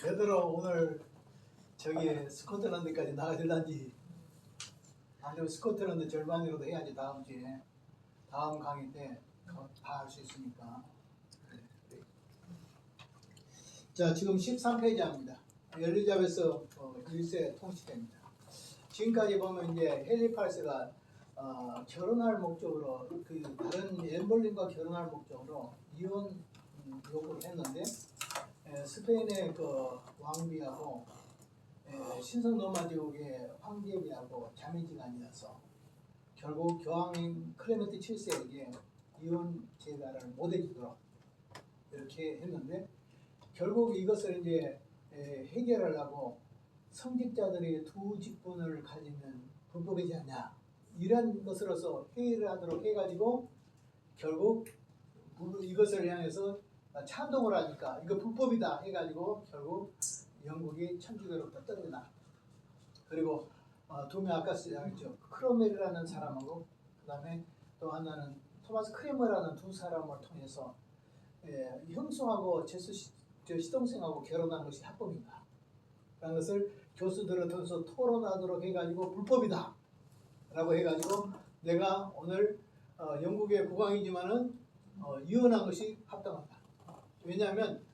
얘들아 오늘 저기 스코틀랜드까지 나가질란지 아니면 스코틀랜드 절반이라도 해야지 다음 주에 다음 강의 때 다 할 수 있으니까. 그래. 자 지금 13페이지입니다. 엘리자베스 1세 통치대입니다. 지금까지 보면 이제 헨리 8세가 결혼할 목적으로 그 다른 엠볼린과 결혼할 목적으로 이혼 요구를 했는데 스페인의 그 왕비하고 신성 로마 제국의 황제비하고 자매지간이어서 결국 교황인 클레멘트 7세에게 이혼 제가를 못 해주도록 이렇게 했는데 결국 이것을 이제 해결하려고 성직자들이 두 직분을 가지면 불법이지 않냐 이런 것으로서 회의를 하도록 해가지고 결국 이것을 향해서 찬동을 하니까 이거 불법이다 해가지고 결국 영국이 천주교로부터 떨어나. 그리고 두 명 아까 쓰였죠. 크로멜이라는 사람하고 그 다음에 또 하나는 토마스 크레머라는 두 사람을 통해서 형수하고 저 시동생하고 결혼한 것이 합법인가? 라는 것을 교수들을 통해서 토론하도록 해가지고 불법이다 라고 해가지고 내가 오늘 영국의 국왕이지만은 이혼한 것이 합당하다. 왜냐하면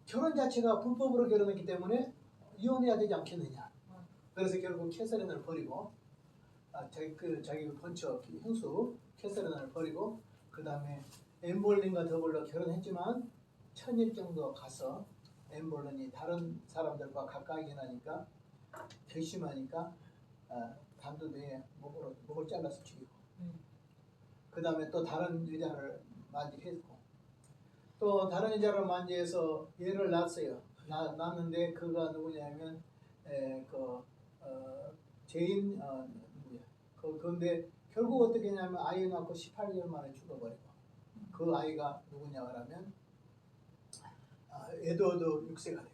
결혼 자체가 불법으로 결혼했기 때문에 이혼해야 되지 않겠느냐. 그래서 결국 캐서린을 버리고 자기 본처 형수 캐서린을 버리고 그 다음에 엠볼린과 더불어 결혼했지만 1000일 정도 가서 엠볼린이 다른 사람들과 가까이 지나니까 결심하니까 단두대에 목을 잘라서 죽이고 그 다음에 또 다른 여자를 맞이했고 또 다른 여자를 맞이해서 얘를 낳았어요. 낳았는데 그가 누구냐면 제인 그런데 결국 어떻게 했냐면 아이 낳고 18개월 만에 죽어버리고 그 아이가 누구냐 하면 에드워드 6세가 되고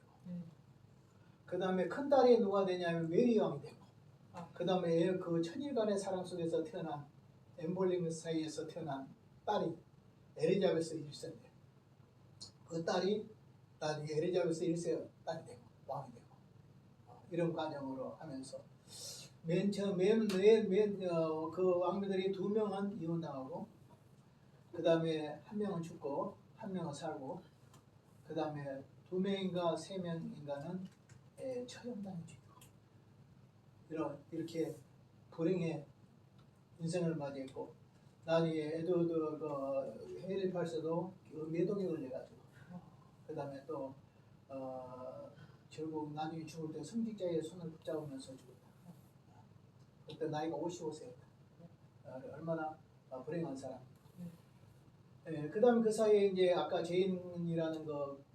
그 다음에 큰 딸이 누가 되냐면 메리 왕이 되고 그 다음에 그 천일간의 사랑 속에서 태어난 엠볼링 사이에서 태어난 딸이 엘리자베스 1세인데 그 딸이 나중에 엘리자베스 1세 딸이 되고 왕이 되고 이런 과정으로 하면서 그 왕비들이 2명은 이혼당하고 그 다음에 1명은 죽고 1명은 살고 그 다음에 2명인가 3명인가는 처형당해 죽이고 이렇게 불행의 인생을 맞이했고 나중에 에드워드 헨리 8세도 매독에 걸려가지고 그 다음에 또 결국 나중에 죽을 때 성직자의 손을 붙잡으면서 죽었다. 그때 나이가 55세였다. 얼마나 불행한 사람. 그 다음에 그 사이에 이제 아까 제인이라는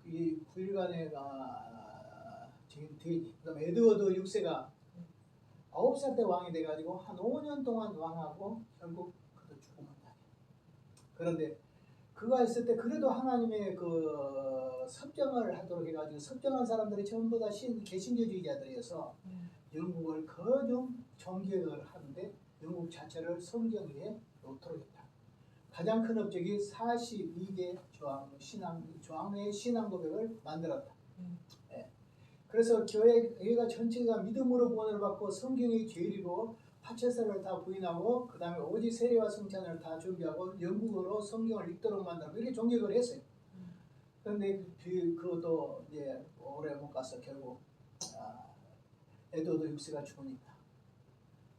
이 9일간의 제인 데이지. 그 다음에 에드워드 6세가 9살 때 왕이 돼가지고 한 5년 동안 왕하고 결국 그도 죽음을 당해. 그런데 그가 있을 때 그래도 하나님의 그 섭정을 하도록 해가지고 섭정한 사람들이 전부 다 개신교주의자들이어서 영국을 거좀 정교를 하는데 영국 자체를 성경 위에 놓도록 했다. 가장 큰 업적이 42개 조항의 신앙 고백을 만들었다. 그래서 교회가 전체가 믿음으로 구원을 받고 성경이 죄이고 파체설을 다 부인하고 그 다음에 오직 세례와 성찬을 다 준비하고 영국어로 성경을 읽도록 만들고 이렇게 종교를 했어요. 그런데 그것도 이제 오래 못 가서 결국 에드워드 6세가 죽으니까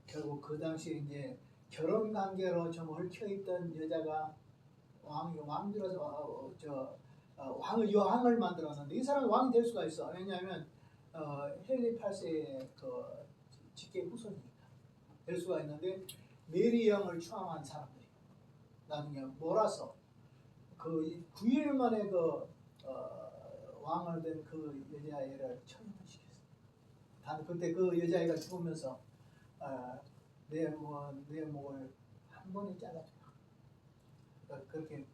결국 그 당시에 이제 결혼 관계로 좀 얽혀있던 여자가 왕비로서 여왕을 만들었는데 이 사람이 왕이 될 수가 있어. 왜냐하면 헨리 8세의 직계 후손이니까 될 수가 있는데 메리 영을 추앙한 사람들이 나중에 몰아서 그 9일 만에 왕을 된 그 여자애를 처형을 시켰어요. 그때 그 여자애가 죽으면서 내 목을 한 번에 잘라주라 그렇게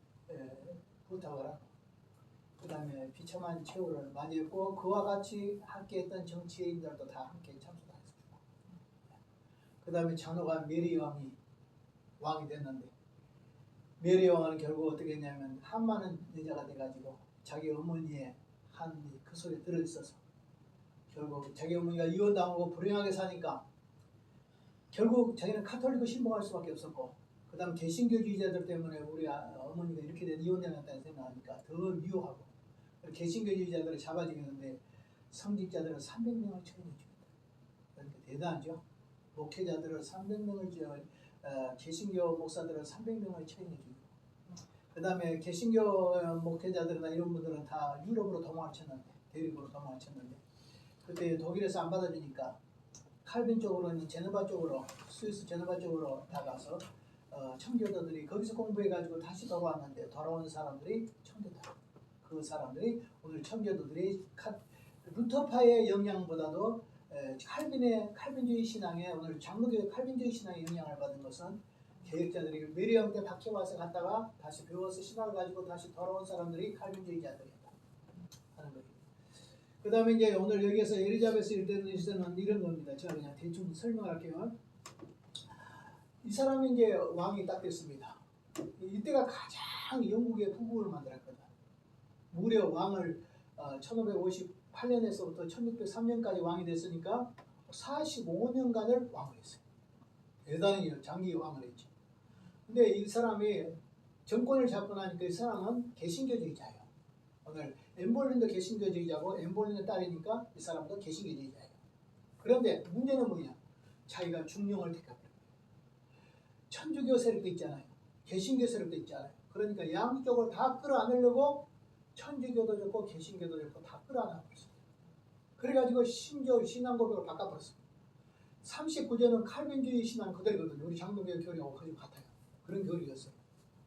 부탁을 하고 그 다음에 비참한 최후를 맞이했고 그와 같이 함께했던 정치인들도 다 함께 참석해서 죽고 그 다음에 장로가 메리 왕이 됐는데 메리 왕은 결국 어떻게 했냐면 한 많은 여자가 돼가지고 자기 어머니의 한이 그 속에 들어있어서 결국 자기 어머니가 이혼당하고 불행하게 사니까 결국 자기는 카톨릭을 신봉할 수밖에 없었고, 그 다음 개신교주의자들 때문에 우리 어머니가 이렇게 된 이혼당했다는 생각하니까 더 미워하고, 개신교주의자들을 잡아주겠는데 성직자들을 300명을 처형해 줍니다. 그러니까 대단하죠. 목회자들을 300명을 개신교 목사들을 300명을 처형해 주고, 그 다음에 개신교 목회자들이나 이런 분들은 다 유럽으로 도망을 쳤는데, 대륙으로 도망을 쳤는데, 그때 독일에서 안 받아주니까 칼빈 쪽으로는 제네바 쪽으로, 스위스 제네바 쪽으로 나가서 청교도들이 거기서 공부해가지고 다시 돌아왔는데, 돌아온 사람들이 청교도. 그 사람들이 오늘 청교도들이 루터파의 영향보다도 칼빈주의 신앙에, 오늘 장로교의 칼빈주의 신앙의 영향을 받은 것은 개혁자들이 메리엄 때 박혀와서 갔다가 다시 배워서 신학을 가지고 다시 돌아온 사람들이 칼빈주의자들이었다 하는 거예요. 그 다음에 이제 오늘 여기에서 엘리자베스 일대는 이런 겁니다. 제가 그냥 대충 설명할게요. 이 사람이 이제 왕이 딱 됐습니다. 이때가 가장 영국의 부국을 만들었거든. 무려 왕을 1558년에서부터 1603년까지 왕이 됐으니까 45년간을 왕을 했어요. 대단히 장기 왕을 했죠. 근데 이 사람이 정권을 잡고 나니까 이 사람은 개신교주의자예요. 오늘 엠볼린도 개신교주의자고 엠볼린의 딸이니까 이 사람도 개신교주의자예요. 그런데 문제는 뭐냐? 자기가 중용을 택합니다. 천주교 세력도 있잖아요. 개신교 세력도 있잖아요. 그러니까 양쪽을 다 끌어안으려고 천주교도 좋고 개신교도 좋고 다 끌어안아 버렸어요. 그래가지고 심지어 신앙 고백을 바꿔버렸어요. 39제는 칼빈주의 신앙 그대로거든요. 우리 장로교 교리하고 거의 같아요. 그런 교리였어요.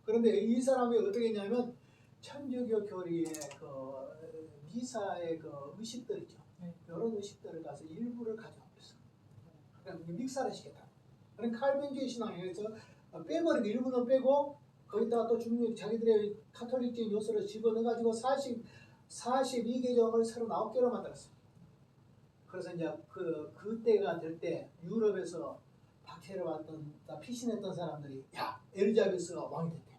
그런데 이 사람이 어떻게 했냐면 천주교 교리의 그 미사의 그 의식들 있죠. 이런 의식들을 가서 일부를 가져와 버렸어요. 그러니까 믹사를 시켰다. 그런 칼빈주의 신앙에서 빼버리고 일부는 빼고 거기다가 또 중립 자기들의 카톨릭적인 요소를 집어넣어가지고 42개정을 39개로 만들었어요. 그래서 이제 그때가 될 때 유럽에서 박해를 받던 피신했던 사람들이 야 엘리자베스가 왕이 됐대.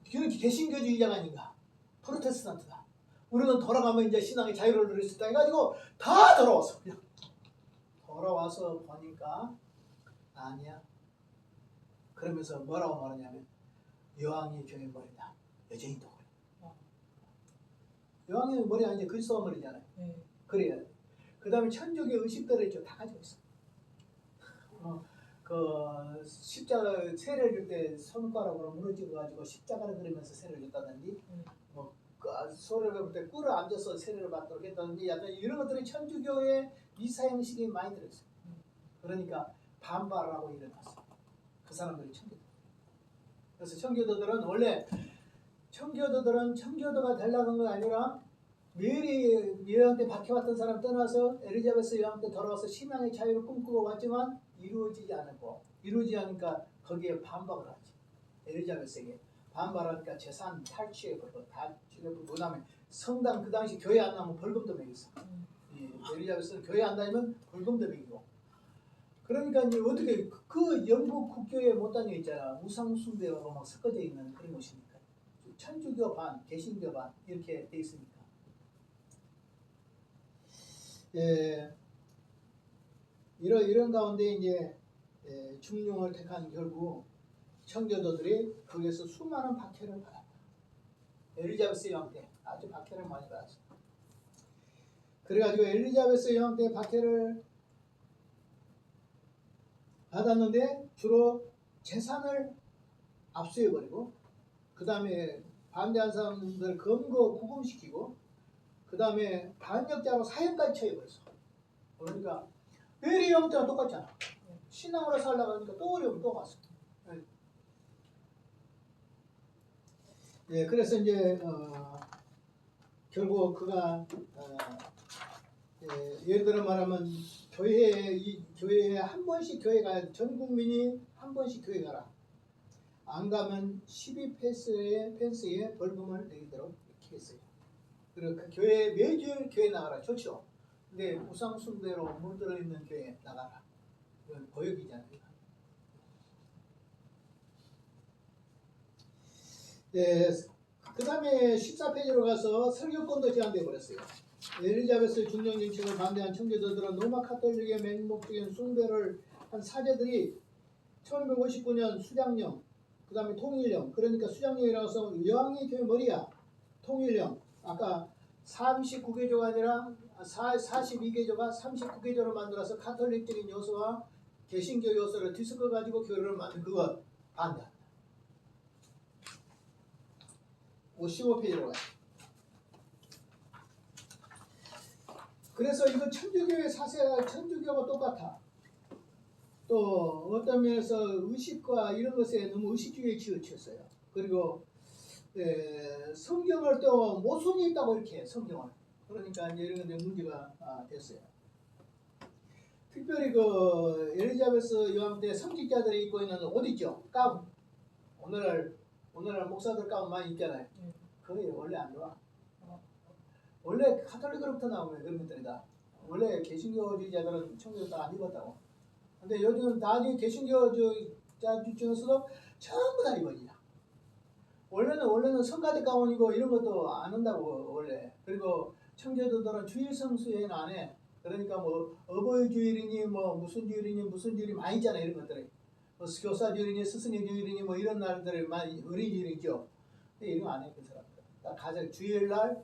이런 개신교주의자가 아닌가? 프로테스탄트다. 우리는 돌아가면 이제 신앙의 자유를 누릴 수 있다 해가지고 다 돌아왔어. 그냥. 돌아와서 보니까 아니야. 그러면서 뭐라고 말하냐면 여왕이 교회 머리다. 여전히도 그래. 여왕의 머리 아니지 그리스도 머리잖아요. 그래야 돼. 그 다음에 천주교 의식들을 다 가지고 있어. 그 십자가 세례를 줄 때 손가락으로 무너지고 십자가를 그리면서 세례를 줬다든지, 소리를 볼 때 꿀을 앉아서 세례를 받도록 했다든지, 약간 이런 것들이 천주교의 미사 형식이 많이 들어있어요. 그러니까 반발하고 일어났어. 그 사람들이 청교도. 그래서 청교도들은 원래 청교도가 되려는 건 아니라 메리 여왕 때 박혀왔던 사람 떠나서 엘리자베스 여왕 때 돌아와서 신앙의 자유를 꿈꾸고 왔지만 이루어지지 않았고, 이루어지지 않으니까 거기에 반박을 하지. 엘리자베스에게 반발하니까 재산 탈취해버리고 다 죽여버리고, 그 다음에 성당 그 당시 교회 안 나오면 벌금도 매겼어. 엘리자베스는 교회 안 다니면 벌금도 매기고. 그러니까 이제 어떻게 그 영국 국교에 못 다녀 있잖아. 우상숭배하고 막 섞어져 있는 그런 곳이니까. 천주교 반, 개신교 반 이렇게 돼 있으니까. 이런 가운데 이제 중용을 택한 결국 청교도들이 거기에서 수많은 박해를 받았다. 엘리자베스 여왕 때 아주 박해를 많이 받았어. 그래가지고 엘리자베스 여왕 때 박해를 받았는데 주로 재산을 압수해버리고, 그 다음에 반대한 사람들 검거 구금시키고, 그 다음에 반역자로 사형까지 처해버렸어. 그러니까 메리 여왕 때랑 똑같잖아. 신앙으로 살려고 하니까 또 어려움 또 왔어. 그래서 이제 결국 그가 예를 들어 말하면 교회에 한 번씩 교회 가야, 전 국민이 한 번씩 교회 가라. 안 가면 12펜스의 벌금을 내도록 이렇게 했어요. 그리고 그 교회 매주일 교회 나가라. 좋죠. 근데 우상숭배로 물들어 있는 교회 나가라. 이건 고역이잖아요. 그 다음에 14페이지로 가서 설교권도 제한되어 버렸어요. 엘리자베스 중령 정책을 반대한 청교도들은 로마 카톨릭의 맹목적인 숭배를 한 사제들이 1559년 수장령, 그 다음에 통일령, 그러니까 수장령이라서 여왕의 교회 머리야. 통일령, 아까 39개조가 아니라 42개조가 39개조를 만들어서 카톨릭적인 요소와 개신교 요소를 뒤섞어가지고 교회를 만든 그거 반대한다. 55페이지로 가요. 그래서 이거 천주교의 사세가 천주교가 똑같아. 또 어떤 면에서 의식과 이런 것에 너무 의식주의에 치우쳤어요. 그리고 성경을 또 모순이 있다고 이렇게 성경을. 그러니까 이제 이런 데 문제가 됐어요. 특별히 그 엘리자베스 여왕 때 성직자들이 입고 있는 옷 있죠? 가운. 오늘날 목사들 가운 많이 입잖아요. 그게 원래 안 좋아. 원래 카톨릭으로부터 나오면 그런 것들이다. 원래 개신교주의자들은 청교도 다 안 입었다고. 근데 요즘 나중에 개신교주의자 중에서도 전부 다 입어지냐. 원래는 성가대 가운이고 이런 것도 안 한다고 원래. 그리고 청교도들은 주일 성수회는 안 해. 그러니까 뭐 어버이 주일이니 뭐 무슨 주일이 많이 있잖아요. 이런 것들이. 뭐 교사 주일이니 스승의 주일이니 뭐 이런 날들이 많이 어린 주일이 있죠. 근데 이런 거 안 해. 그 사람들. 다 가장 주일날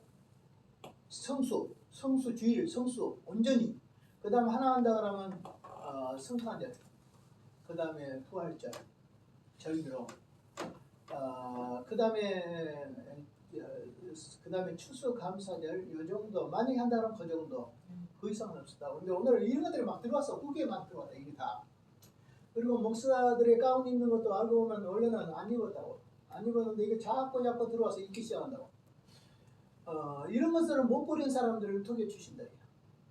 성수 주일 성수 온전히. 그 다음 하나 한다 그러면 성탄절. 그 다음에 부활절 절기로. 그 다음에 추수감사절 요 정도 많이 한다면 그 정도. 그 이상은 없었다. 근데 오늘은 이런 것들이 막 들어왔어. 후기에 막 들어왔다. 이게 다. 그리고 목사들의 가운 입는 것도 알고 보면 원래는 안 입었다고. 안 입었는데 이게 자꾸 들어와서 입기 시작한다고. 이런 것들을 못 버린 사람들을 루터교 출신들이야.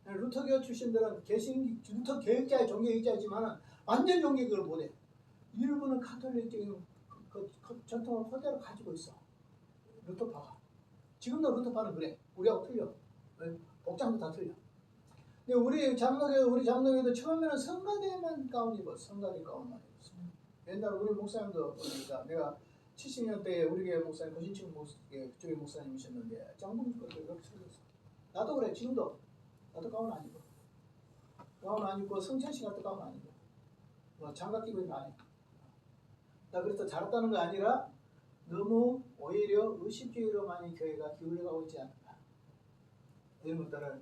루터교 출신들은 루터 교육자의 종교육자이지만 완전 종교 그걸 못해. 일부는 카톨릭적인 그 전통을 그대로 가지고 있어. 루터파가. 지금도 루터파는 그래. 우리하고 틀려. 복장도 다 틀려. 근데 우리 장로교도 처음에는 성가대만 가운 입었어. 성가대 가운만 입었어. 옛날 우리 목사님도 보니까 내가 70년대에 우리 교회 목사님, 고신층 그쪽에 목사님이셨는데 장봉주 것도 이렇게 생겼어. 나도 그래. 지금도 나도 가운 안 입어. 가운 안 입고 성찬식 할 때 가운 안 입어. 뭐 장갑 끼고 안 해. 나 그래서 잘했다는 거 아니라 너무 오히려 의식주의로 많이 교회가 기울어가고 있지 않을까. 이런 것들을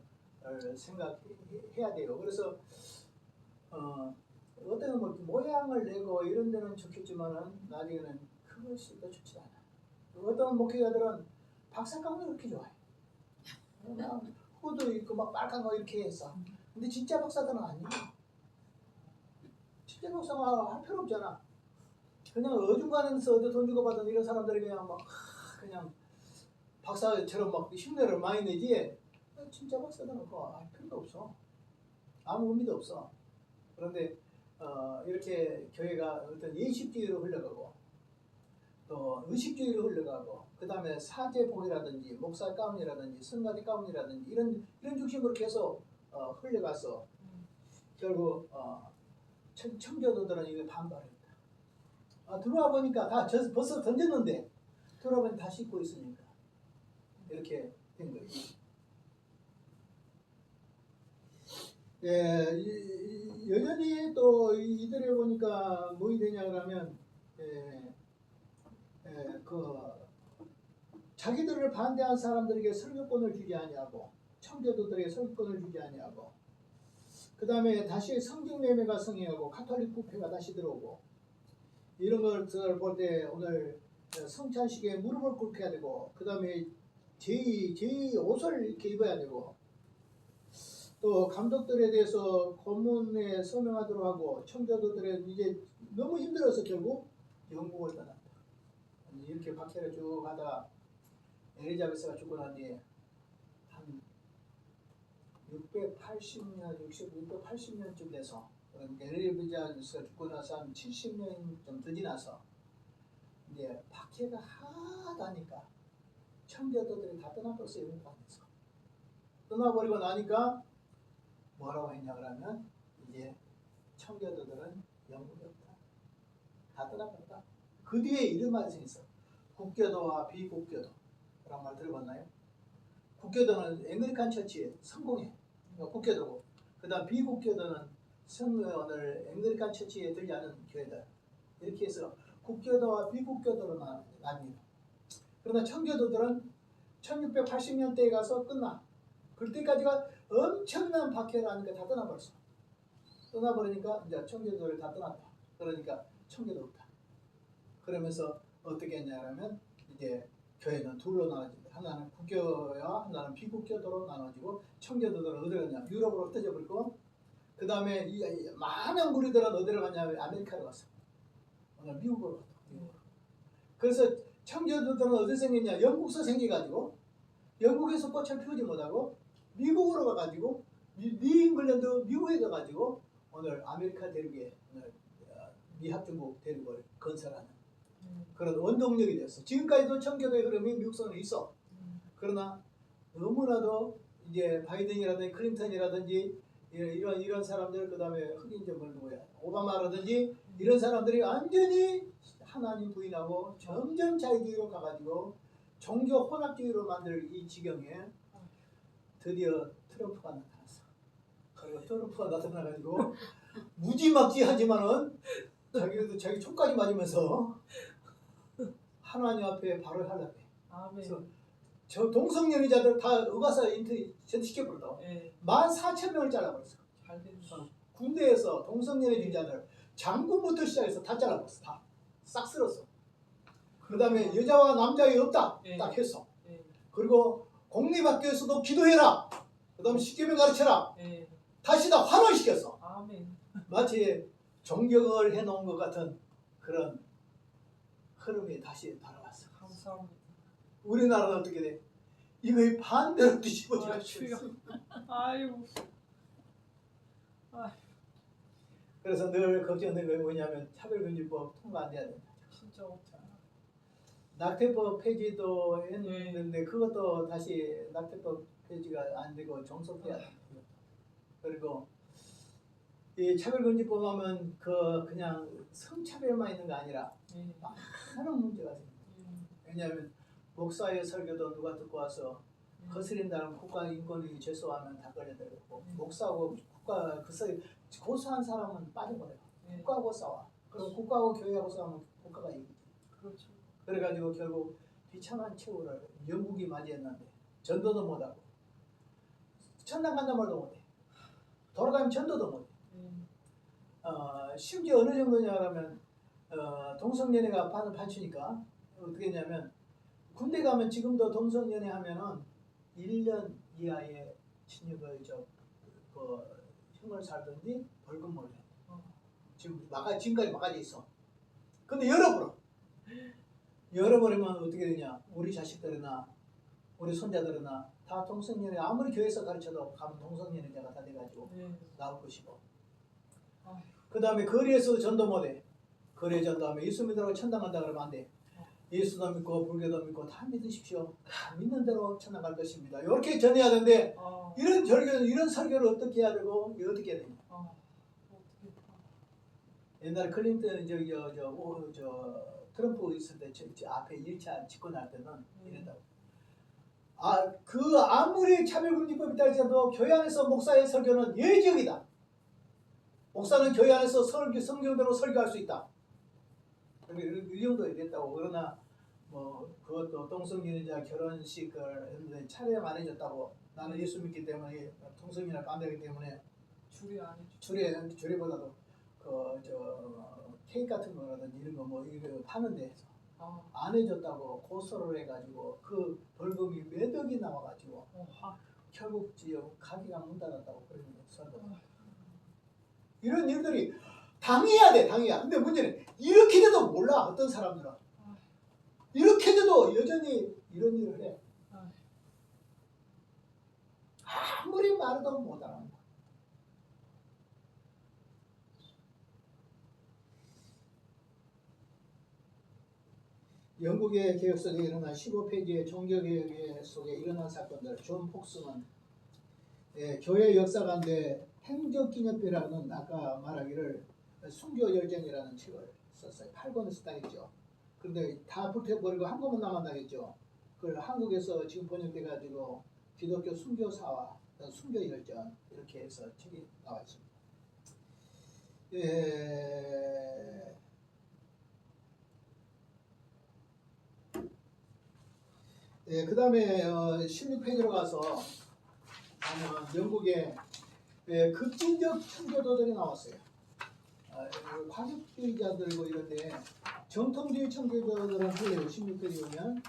생각해야 돼요. 그래서 어떤 뭐 모양을 내고 이런 데는 좋겠지만은 나중에는 그것이 더 좋지 않아. 어떤 목회자들은 박사가운을 그렇게 좋아해. 후드 입고 막 빨간 거 이렇게 해서. 근데 진짜 박사들은 아니야. 진짜 박사가 할 필요 없잖아. 그냥 어중간해서 어디 돈 주고 받은 이런 사람들이 그냥 박사처럼 막 흉내를 많이 내지. 진짜 박사들은 그거 할 필요도 없어. 아무 의미도 없어. 그런데 이렇게 교회가 어떤 예식주의로 흘러가고 또 의식주의로 흘러가고 그 다음에 사제복이라든지 목사 가운이라든지 성가대 가운이라든지 이런 중심으로 계속 흘러가서 결국 청교도들은 이걸 반발했다. 들어와 보니까 다 벌써 던졌는데 들어와 보니 다 씻고 있으니까 이렇게 된 거예요. 여전히 또 이들에 보니까 뭐이 되냐 그러면 자기들을 반대한 사람들에게 설교권을 주지 아니하고 청교도들에게 설교권을 주지 아니하고 그 다음에 다시 성경 매매가 성행하고 카톨릭 부패가 다시 들어오고 이런 것을 볼 때 오늘 성찬식에 무릎을 꿇게 해야 되고 그 다음에 제의 옷을 이렇게 입어야 되고 또 감독들에 대해서 고문에 서명하도록 하고 청교도들은 이제 너무 힘들어서 결국 영국을 떠났다. 이렇게 박해를 쭉 하다가 엘리자베스가 죽고 난 뒤에 한 680년쯤 돼서 엘리자베스가 죽고 나서 한 70년 좀 더 지나서 이제 박해가 하다니까 청교도들이 다 떠나버렸어요. 영국에서 떠나버리고 나니까 뭐라고 했냐 그러면 이제 청교도들은 영국이 없다. 다 떠나버렸다. 그 뒤에 이런 말이 있어. 국교도와 비국교도. 그런 말 들어봤나요? 국교도는 앵글리칸 처치에 성공해. 그러니까 국교도고. 그다음 비국교도는 성을 앵글리칸 처치에 들지 않은 교회들. 이렇게 해서 국교도와 비국교도로 나뉩니다. 그러나 청교도들은 1680년대에 가서 끝나. 그때까지가 엄청난 박해를 하니까 다 떠나버렸어. 떠나버리니까 이제 청교도를 다 떠났다. 그러니까 청교도 없다. 그러면서 어떻게 했냐면 이제 교회는 둘로 나눠진다. 하나는 국교와 하나는 비국교도로 나눠지고 청교도들은 어디로 갔냐? 유럽으로 흩어져 버리고 그 다음에 이 많은 무리들은 어디로 갔냐면 아메리카로 갔어. 오늘 미국으로 갔다. 그래서 청교도들은 어디 생겼냐? 영국서 생겨가지고 영국에서 꽃을 피우지 못하고 미국으로 가가지고 잉글랜드 미국에 가가지고 오늘 아메리카 대륙에 오늘 미합중국 대륙을 건설하는 그런 원동력이 됐어. 지금까지도 청교도의 흐름이 미국선에 있어. 그러나 너무나도 이제 바이든이라든지 클린턴이라든지 이런 사람들 그다음에 흑인 정권 누구야 오바마라든지 이런 사람들이 완전히 하나님 부인하고 점점 자유주의로 가가지고 종교 혼합주의로 만들 이 지경에 드디어 트럼프가 나타났어. 그리고 트럼프가 나타나가지고 무지막지하지만은 자기도 자기 총까지 맞으면서 하나님 앞에 발을 하려고 해. 그래서 저 동성연애자들 다 의가사 전시켜버렸다. 14,000명을 잘라버렸어. 군대에서 동성연애주의자들 장군부터 시작해서 다 잘라버렸어. 다 싹 쓸었어. 그 다음에 여자와 남자가 없다. 딱 했어. 그리고 공립학교에서도 기도해라. 그 다음에 십계명 가르쳐라. 다시 다 환원시켰어. 마치 종교를 해놓은 것 같은 그런 흐름이 다시 돌아왔어. 감사합니다. 우리나라는 어떻게 돼? 이거의 반대로 뒤집어져. 아이고. 그래서 늘 걱정되는 게 뭐냐면 차별금지법 통과 안 돼야 된다. 진짜 없다. 낙태법 폐지도 했는데 그것도 다시 낙태법 폐지가 안 되고 종속돼야 된다. 그리고 이 차별금지법 하면 그냥 성차별만 있는 거 아니라 많은 문제가 생깁니다. 왜냐하면 목사의 설교도 누가 듣고 와서 거스린다는 국가인권위 제소하면 다 걸려들고 목사하고 국가 고소한 사람은 빠져버려요. 국가하고 싸워. 그럼 국가하고 교회하고 싸우면 국가가 이기지. 그렇죠. 그래가지고 결국 비참한 최후를 영국이 맞이했는데 전도도 못하고 천당 간다 말도 못해. 돌아가면 전도도 못해. 심지어 어느 정도냐면 동성연애가 판치니까 어떻게 했냐면 군대 가면 지금도 동성연애 하면은 1년 이하의 징역을 형을 살든지 벌금을 해. 지금까지 막아져 있어. 근데 열어버리면 어떻게 되냐? 우리 자식들이나 우리 손자들이나 다 동성연애 아무리 교회에서 가르쳐도 가면 동성연애자가 다 돼가지고 나올 것이고. 그 다음에 거리에서 전도 못해. 거리에 전도하면 예수 믿으라고 천당 간다 그러면 안 돼. 예수도 믿고 불교도 믿고 다 믿으십시오. 다 믿는 대로 천당 갈 것입니다. 이렇게 전해야 되는데 이런 설교를 어떻게 해야 되고 어떻게 해야 되냐. 옛날에 클린턴 트럼프 있을 때 앞에 1차 집권할 때는 이랬다고. 아무리 차별금지법이 있다 할지라도 교회 안에서 목사의 설교는 예지역이다. 목사는 교회 안에서 성경대로 설교할 수 있다. 이 정도 얘기했다고. 그러나 그것도 동성연애자 결혼식을 했는데 차례 안 해줬다고. 나는 예수 믿기 때문에 동성연애 반대하기 때문에 주례보다도 케이크 같은 거라든지 이런 거 이거 파는데 안 해줬다고 고소를 해가지고 그 벌금이 몇 억이 나와가지고 결국 가게가 문 닫았다고 그러는 거예요. 이런 일들이 당해야 돼. 근데 문제는 이렇게 돼도 몰라. 어떤 사람들은 이렇게 돼도 여전히 이런 일을 해. 아무리 말해도 못 알아듣는 거야. 영국의 개혁 속에 일어난 15페이지의 종교개혁 속에 일어난 사건들. 존 폭스는 교회 역사 가운데 행적기념비라는 아까 말하기를 순교열정이라는 책을 썼어요. 8권을 썼다겠죠. 그런데 다 불태워버리고 한 권만 남았다겠죠. 그걸 한국에서 지금 번역돼가지고 기독교 순교사와 순교열전 이렇게 해서 책이 나와 있습니다. 그 다음에 16페이지로 가서 보면 영국에 급진적 청교도들이 나왔어요. 과격주의자들고 이런데 정통주의 청교도들은 틀려요. 16페이지 보면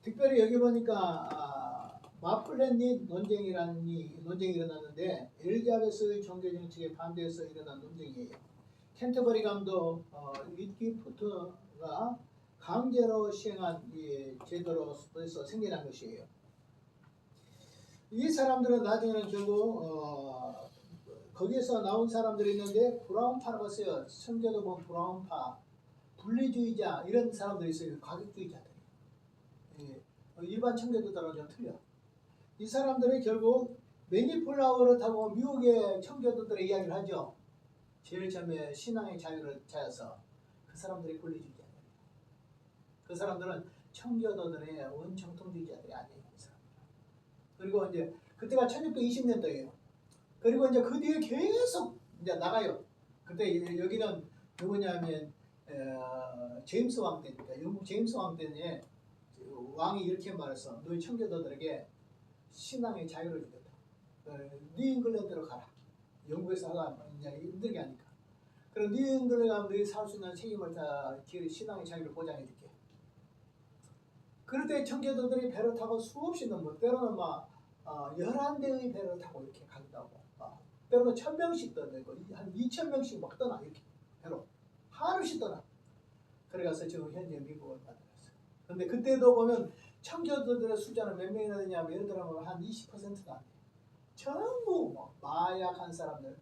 특별히 여기 보니까 마플랜닛 논쟁이 일어났는데 엘리자베스 종교 정책에 반대해서 일어난 논쟁이에요. 캔터버리 감독 위트기프트가 강제로 시행한 이 제도로서 생겨난 것이에요. 이 사람들은 나중에는 결국 거기에서 나온 사람들이 있는데 브라운파라고 했어요. 성경도 보면 브라운파, 분리주의자 이런 사람들이 있어요. 가격주의자들. 일반 청교도들은 좀 틀려. 이 사람들이 결국 매니플라워를 타고 미국의 청교도들의 이야기를 하죠. 제일 처음에 신앙의 자유를 찾아서 그 사람들이 분리주의자들. 그 사람들은 청교도들의 원청통주의자들이 아니에요. 그 사람들. 그리고 이제 그때가 1620년도예요. 그리고 이제 그 뒤에 계속 이제 나가요. 그때 여기는 누구냐면 제임스 왕 때입니다. 영국 제임스 왕 때에 왕이 이렇게 말했어. 너희 청교도들에게 신앙의 자유를 주겠다. 뉴잉글랜드로 가라. 영국에서 하다 이제 힘들게 하니까. 그럼 뉴잉글랜드 가면 너희 살 수 있는 책임을 다 신앙의 자유를 보장해줄게. 그럴 때 청교도들이 배를 타고 수없이 넘어. 때로는 막 11대의 배를 타고 이렇게 간다고. 때로는 1000명씩 떠내고 한 2000명씩 막 떠나 이렇게 배로 하루씩 떠나. 그래가서 지금 현재 미국을 만들었어요. 근데 그때도 보면 청교도들의 숫자는 몇 명이나 되냐면 예를 들어 한 20%도 안 돼요. 전부 뭐 마약한 사람들,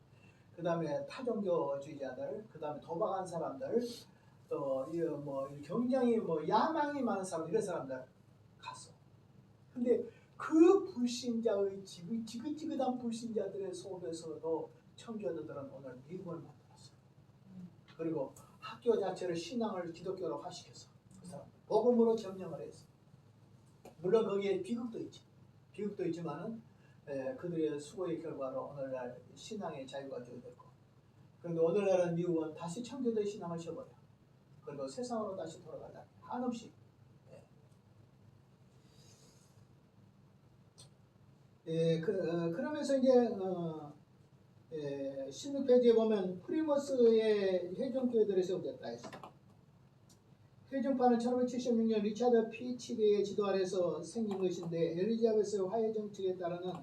그 다음에 타종교주의자들, 그 다음에 도박한 사람들, 또 뭐 굉장히 뭐 야망이 많은 사람 이런 사람들 갔어. 근데 그 불신자의 지긋지긋한 불신자들의 속에서도 청교도들은 오늘 미국을 만들었어. 그리고 학교 자체를 신앙을 기독교로 화시켰어. 그 사람 복음으로 점령을 했어. 물론 거기에 비극도 있지. 비극도 있지만은 그들의 수고의 결과로 오늘날 신앙의 자유가 주어졌고. 그런데 오늘날은 미국은 다시 청교도의 신앙을 쳐버려. 그리고 세상으로 다시 돌아가다 한없이. 그러면서 이제 16페이지에 보면 프리머스의 회중교회들이 세워졌다 했어. 회중파는 1576년 리차드 피치리의 지도 아래서 생긴 것인데 엘리자베스 화해 정책에 따르는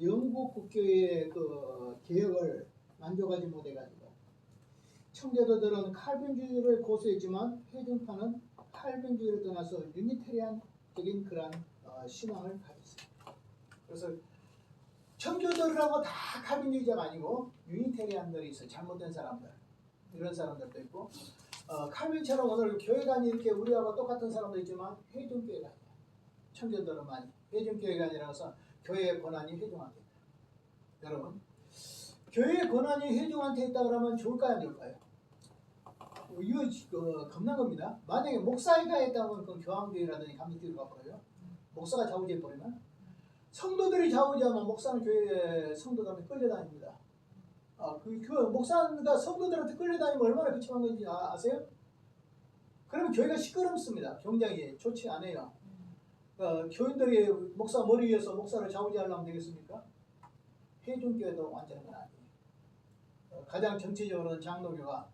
영국 국교의 그 개혁을 만족하지 못해가지고 청교도들은 칼빈주의를 고수했지만 회중파는 칼빈주의를 떠나서 유니테리안적인 그런 신앙을 가졌어요. 그래서 청교도라고 다 칼빈주의자가 아니고 유니테리안들이 있어요. 잘못된 사람들. 이런 사람들도 있고 칼빈처럼 오늘 교회관이 이렇게 우리하고 똑같은 사람도 있지만 회중교회가 아니야. 청교도는 많이 회중교회가 아니라서 교회의 권한이 회중한테 있다. 여러분 교회의 권한이 회중한테 있다 그러면 좋을까요? 안 좋을까요? 이거 겁난 겁니다. 만약에 목사가 했다면 그건 교황교회라든지 감리교회가 버려요. 목사가 좌우지해 버리면 성도들이 좌우지하면 목사는 교회 성도들한테 끌려다닙니다. 그 목사가 성도들한테 끌려다니면 얼마나 비참한 건지 아세요? 그러면 교회가 시끄럽습니다. 굉장히 좋지 않아요. 교인들이 목사 머리 위에서 목사를 좌우지하려면 되겠습니까? 회중교회도 완전한 건 아니에요. 가장 정치적으로는 장로교가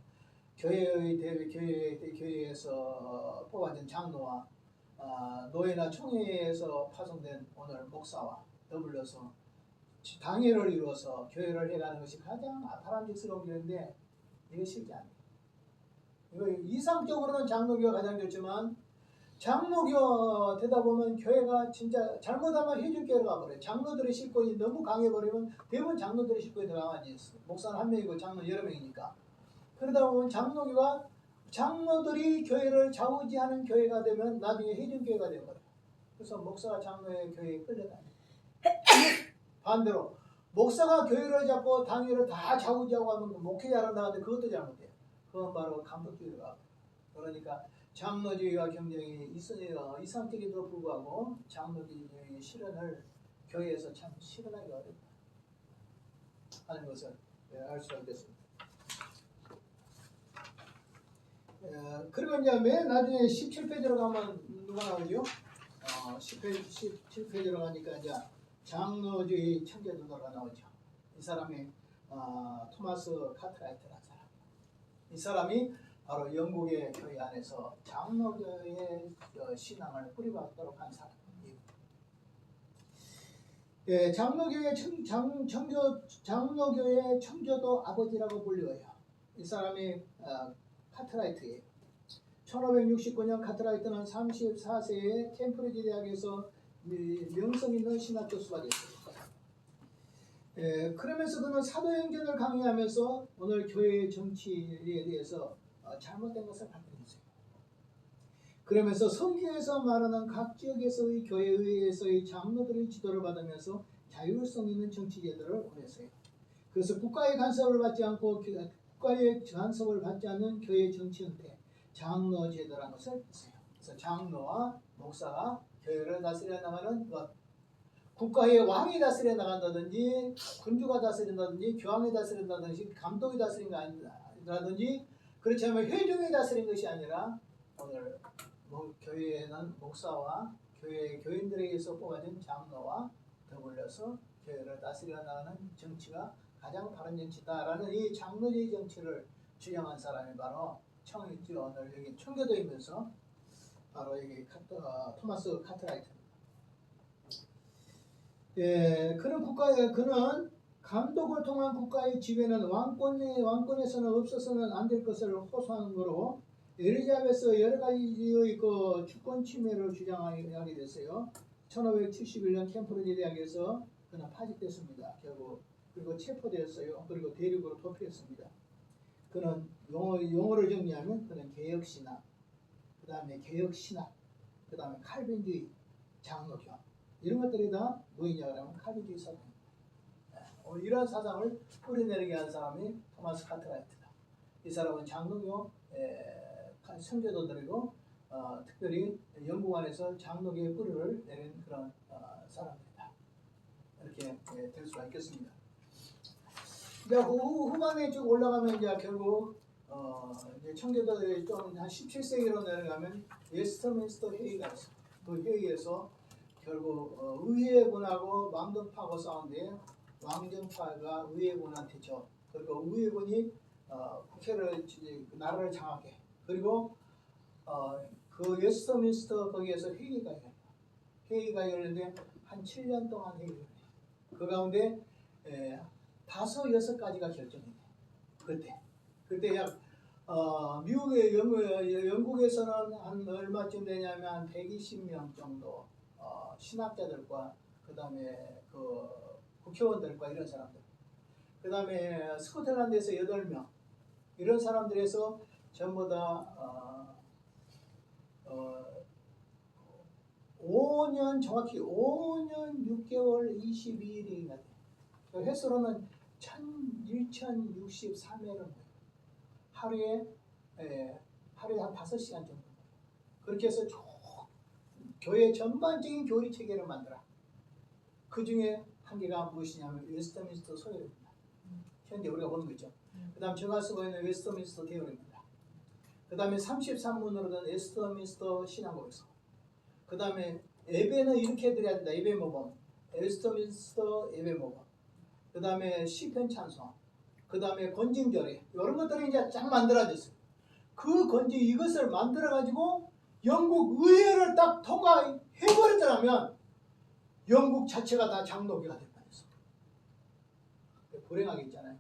교회에서 뽑아진 장로와 노예나 총회에서 파송된 오늘 목사와 더불어서 당회를 이루어서 교회를 해가는 것이 가장 바람직스러운 길인데 이게 쉽지 않아요. 이거 이상적으로는 장로교가 가장 좋지만 장로교 되다 보면 교회가 진짜 잘못하면 회중교회로 가버려요. 장로들의 실권이 너무 강해버리면 대부분 장로들의 실권이 들어가만히 있어요. 목사는 한 명이고 장로는 여러 명이니까. 그러다 보면 장로들이 교회를 좌우지하는 교회가 되면 나중에 회중교회가 되어버려요. 그래서 목사가 장로의 교회에 끌려다녀요. 반대로 목사가 교회를 잡고 당회를 다 좌우지하고 하면 목회자로 나가는데 그것도 잘못돼요. 그건 바로 감독주의로 가고. 그러니까 장로주의가 굉장히 이상적에도 불구하고 장로주의의 실현을 교회에서 참 실현하기 어렵다 하는 것을 알 수가 있겠습니다. 그리고 이제 맨 나중에 17페이지로 가면 누가 나오죠? 17페이지로 가니까 이제 장로주의 청교도가 나오죠. 이 사람이 토마스 카트라이트라는 사람. 이 사람이 바로 영국의 교회 안에서 장로교의 신앙을 뿌리박도록 한 사람입니다. 예, 장로교의 장로교의 청교도 아버지라고 불려요. 이 사람이 카트라이트예요. 1569년 카트라이트는 34세에 캠브리지 대학에서 명성 있는 신학 교수가 됐어요. 그러면서 그는 사도행전을 강의하면서 오늘 교회의 정치에 대해서 잘못된 것을 발견했어요. 그러면서 성경에서 말하는 각 지역에서의 교회에서의 장로들의 지도를 받으면서 자율성 있는 정치 제도를 원했어요. 그래서 국가의 간섭을 받지 않고 국가의 간섭을 받지 않는 교회 정치 형태, 장로 제도라는 것을 했어요. 그래서 장로와 목사가 교회를 다스려 나가는 것. 국가의 왕이 다스려 나간다든지 군주가 다스린다든지 교황이 다스린다든지 감독이 다스린다든지 그렇지 않으면 회중이 다스린 것이 아니라 오늘 교회에는 목사와 교인들에 의해서 뽑아진 장로와 더불어서 교회를 다스려 나가는 정치가 가장 바른 정치다라는 이 장로주의 정치를 주장한 사람이 바로 오늘 여기 청교도이면서 바로 여기 토마스 카트라이트. 그는 감독을 통한 국가의 지배는 왕권에서는 없어서는 안 될 것을 호소한 거로 엘리자베스 여러 가지의 그 주권 침해를 주장하게 됐어요. 1571년 캠브리지 대학에서 그는 파직됐습니다. 결국 그리고 체포되었어요. 그리고 대륙으로 도피했습니다. 그는 용어를 정리하면 그는 개혁신학, 그 다음에 개혁신학, 그 다음에 칼빈주의, 장로교 이런 것들이 다 뭐이냐 그러면 칼빈주의 사상입니다. 이러한 사상을 뿌리내리게 한 사람이 토마스 카트라이트다. 이 사람은 장로교 선교도들이고 특별히 영국 안에서 장로교의 뿌리를 내린 그런 사람입니다. 이렇게 될 수가 있겠습니다. 이제 후반에 쭉 올라가면 이제 결국 이제 청교도들이 좀 한 17세기로 내려가면 웨스트민스터 회의가 있어. 그 회의에서 결국 의회군하고 왕정파하고 싸운데 왕정파가 의회군한테 져. 그리고 의회군이 국회를 나라를 장악해. 그리고 그 웨스트민스터 거기에서 회의가 열리는데 한 7년 동안 회의를 해요. 그 가운데 5, 6가지가 결정이 돼. 그때 약 미국의 영국에서는 한 얼마쯤 되냐면 한 120명 정도 신학자들과 그 다음에 그 국회의원들과 이런 사람들, 그 다음에 스코틀랜드에서 8명 이런 사람들에서 전부 다 5년 정확히 5년 6개월 22일이나 돼. 그 횟수로는 1063회를 하루에 한 5시간 정도. 그렇게 해서 교회 전반적인 교리 체계를 만들어. 그 중에 한 개가 무엇이냐면 웨스트민스터 소열입니다. 현재 우리가 보는 거죠. 그 다음 제가 쓰고 있는 웨스트민스터 대열입니다. 그 다음에 33문으로 된 웨스트민스터 신앙고에서. 그 다음에 예배는 이렇게 드려야 된다. 예배 모범. 웨스트민스터 예배 모범. 그 다음에 시편 찬송. 그 다음에 건징절에 이런 것들이 이제 쫙 만들어졌어요. 그 이것을 만들어가지고 영국 의회를 딱 통과해버리더라면 영국 자체가 다 장로교가 될 뻔했어. 불행하게 있잖아요.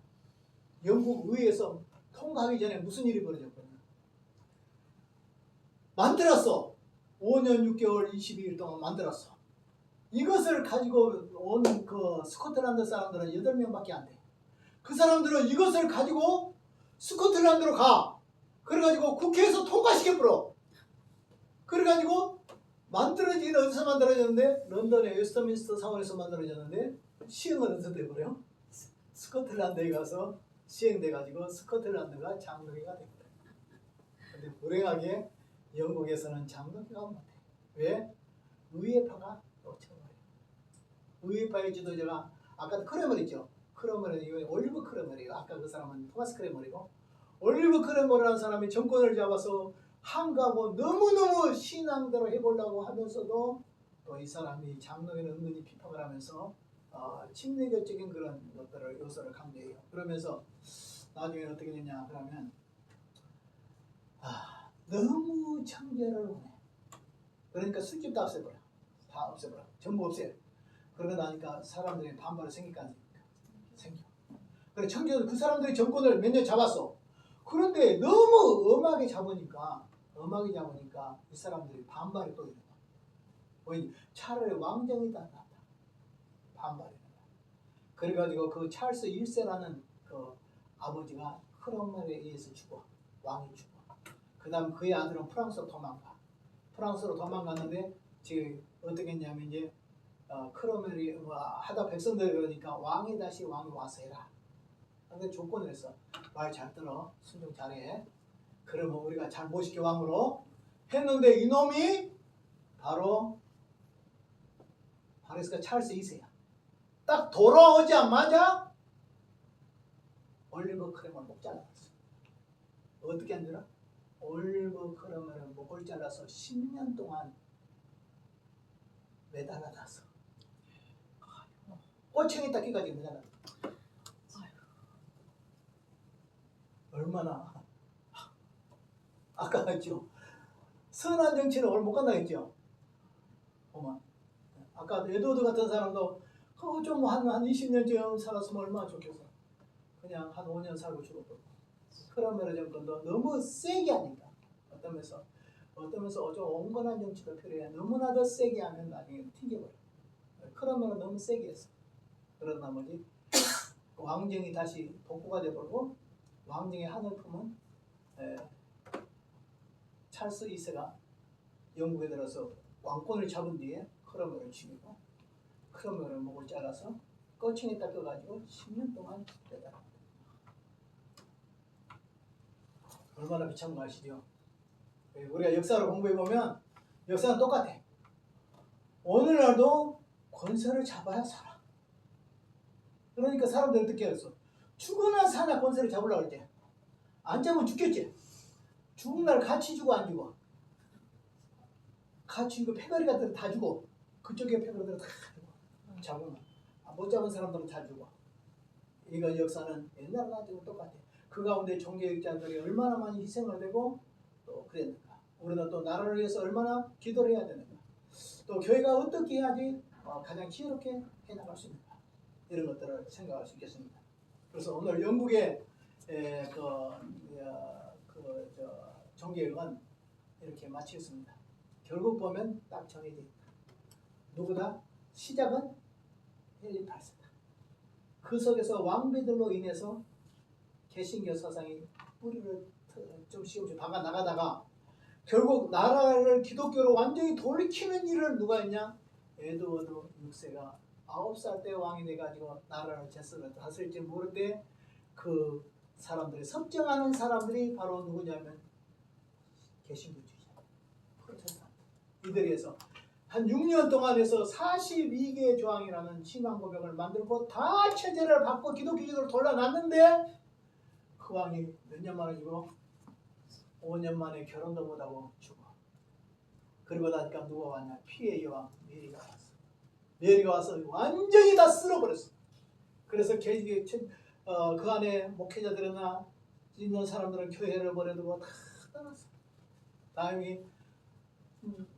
영국 의회에서 통과하기 전에 무슨 일이 벌어졌거든요. 만들었어. 5년 6개월 22일 동안 만들었어. 이것을 가지고 온 그 스코틀랜드 사람들은 8명밖에 안 돼. 그 사람들은 이것을 가지고 스코틀랜드로 가. 그래가지고 국회에서 통과시켜버려. 그래가지고 만들어지긴 어디서 만들어졌는데 런던의 웨스트민스터 사원에서 만들어졌는데 시행은 어디서 돼버려? 스코틀랜드에 가서 시행돼가지고 스코틀랜드가 장로교가 돼버려. 근데 불행하게 영국에서는 장로교가 못해. 왜? 의회파가 놓쳐버려요. 의회파의 지도자가 아까 크레멀 있죠. 크레멀은 이거 올리브 크레멀이에요. 아까 그 사람은 토마스 크레멀이고, 올리브 크레멀이라는 사람이 정권을 잡아서 한가하고 너무너무 신앙대로 해보려고 하면서도 또 이 사람이 장로교는 은근히 비판을 하면서 침례교적인 그런 것들을 요소를 강조해요. 그러면서 나중에 어떻게 되냐 그러면 너무 청결을 원해. 그러니까 술집 다 없애버려. 다 없애버려. 전부 없애요. 그러고 나니까 사람들이 반발이 생길까 안 생길까? 생겨. 그래 청결 그 사람들이 정권을 몇 년 잡았어. 그런데 너무 엄하게 잡으니까 이 사람들이 반발이 또 일어나. 왜? 차라리 왕정이 다 낫다. 반발이 일어나. 그래가지고 그 찰스 1세라는 그 아버지가 크롬멜에 의해서 죽어. 왕이 죽어. 그 다음 그의 아들은 프랑스로 도망가. 프랑스로 도망갔는데 지금 어떻게 했냐면 이제 크롬멜이 하다 백성들 그러니까 왕이 와서 해라. 근데 조건을 했어. 말 잘 들어. 순종 잘해. 그러면 우리가 잘 모시게 왕으로 했는데 이놈이 바로 파리스가 찰스 2세야. 딱 돌아오자마자 올리버 크레멀 목 잘라놨어. 어떻게 안 되나? 올리버 크레멀을 목을 잘라서 10년 동안 매달아 놨어. 꼬챙이 닦기까지 매달아 놨어. 얼마나 아까 했죠. 선한 정치는 오늘 못 간다 했죠. 어머, 아까 에드워드 같은 사람도 좀 한 20년쯤 살았으면 얼마나 좋겠어. 그냥 한 5년 살고 죽었거든. 크롬멜 정권도 너무 세게 하니까 어떤 면서 좀 온건한 정치도 필요해. 너무나 더 세게 하면 나중에 튕겨버려. 크롬멜은 너무 세게 했어. 그런 나머지 왕정이 다시 복구가 돼버리고 왕정의 하늘 품은 찰스 2세가 영국에 들어서 왕권을 잡은 뒤에 크롬멜을 죽이고 크롬멜을 목을 잘라서 꼬챙이 닦아가지고 10년 동안 매달아. 얼마나 비참한 거 아시죠? 우리가 역사를 공부해보면 역사는 똑같아. 오늘날도 권세를 잡아야 살아. 그러니까 사람들이 어떻게 했어? 죽으나 사나 권세를 잡으려고 할 때 안 잡으면 죽겠지. 죽은 날 같이 죽어 안 죽어? 같이 이거 패거리 같은 다 죽어. 그쪽에 패거리들은 다 죽어. 잡으면 못 잡은 사람들은 다 죽어. 이거 역사는 옛날 가지고 똑같아. 그 가운데 종교학자들이 얼마나 많이 희생을 되고 또 그랬는가. 우리는 또 나라를 위해서 얼마나 기도를 해야 되는가. 또 교회가 어떻게 해야지 가장 지혜롭게 해나갈 수 있는가. 이런 것들을 생각할 수 있겠습니다. 그래서 오늘 영국의 종교학은 이렇게 마치겠습니다. 결국 보면 딱 정해져 있다. 누구다? 시작은 헨리 8세다. 그 속에서 왕비들로 인해서 개신교 사상이 뿌리를 좀씩 박아 나가다가 결국 나라를 기독교로 완전히 돌이키는 일을 누가 했냐? 에드워드 6세가 9살 때 왕이 돼가지고 나라를 다스릴지 모를 때 그 사람들이 섭정하는 사람들이 바로 누구냐면 개신교주의자 프로테스탄트 이들이 해서 한 6년 동안 해서 42개의 조항이라는 신앙 고백을 만들고 다 체제를 바꿔 기독교적으로 돌려놨는데 그 왕이 몇 년 만에 죽어? 5년 만에 결혼도 못하고 죽어. 그리고 나니까 누가 왔냐? 피해 여왕 메리가 왔어. 메리가 와서 완전히 다 쓸어버렸어. 그래서 그 안에 목회자들이나 있는 사람들은 교회를 버려두고 다 떠났어. 다음에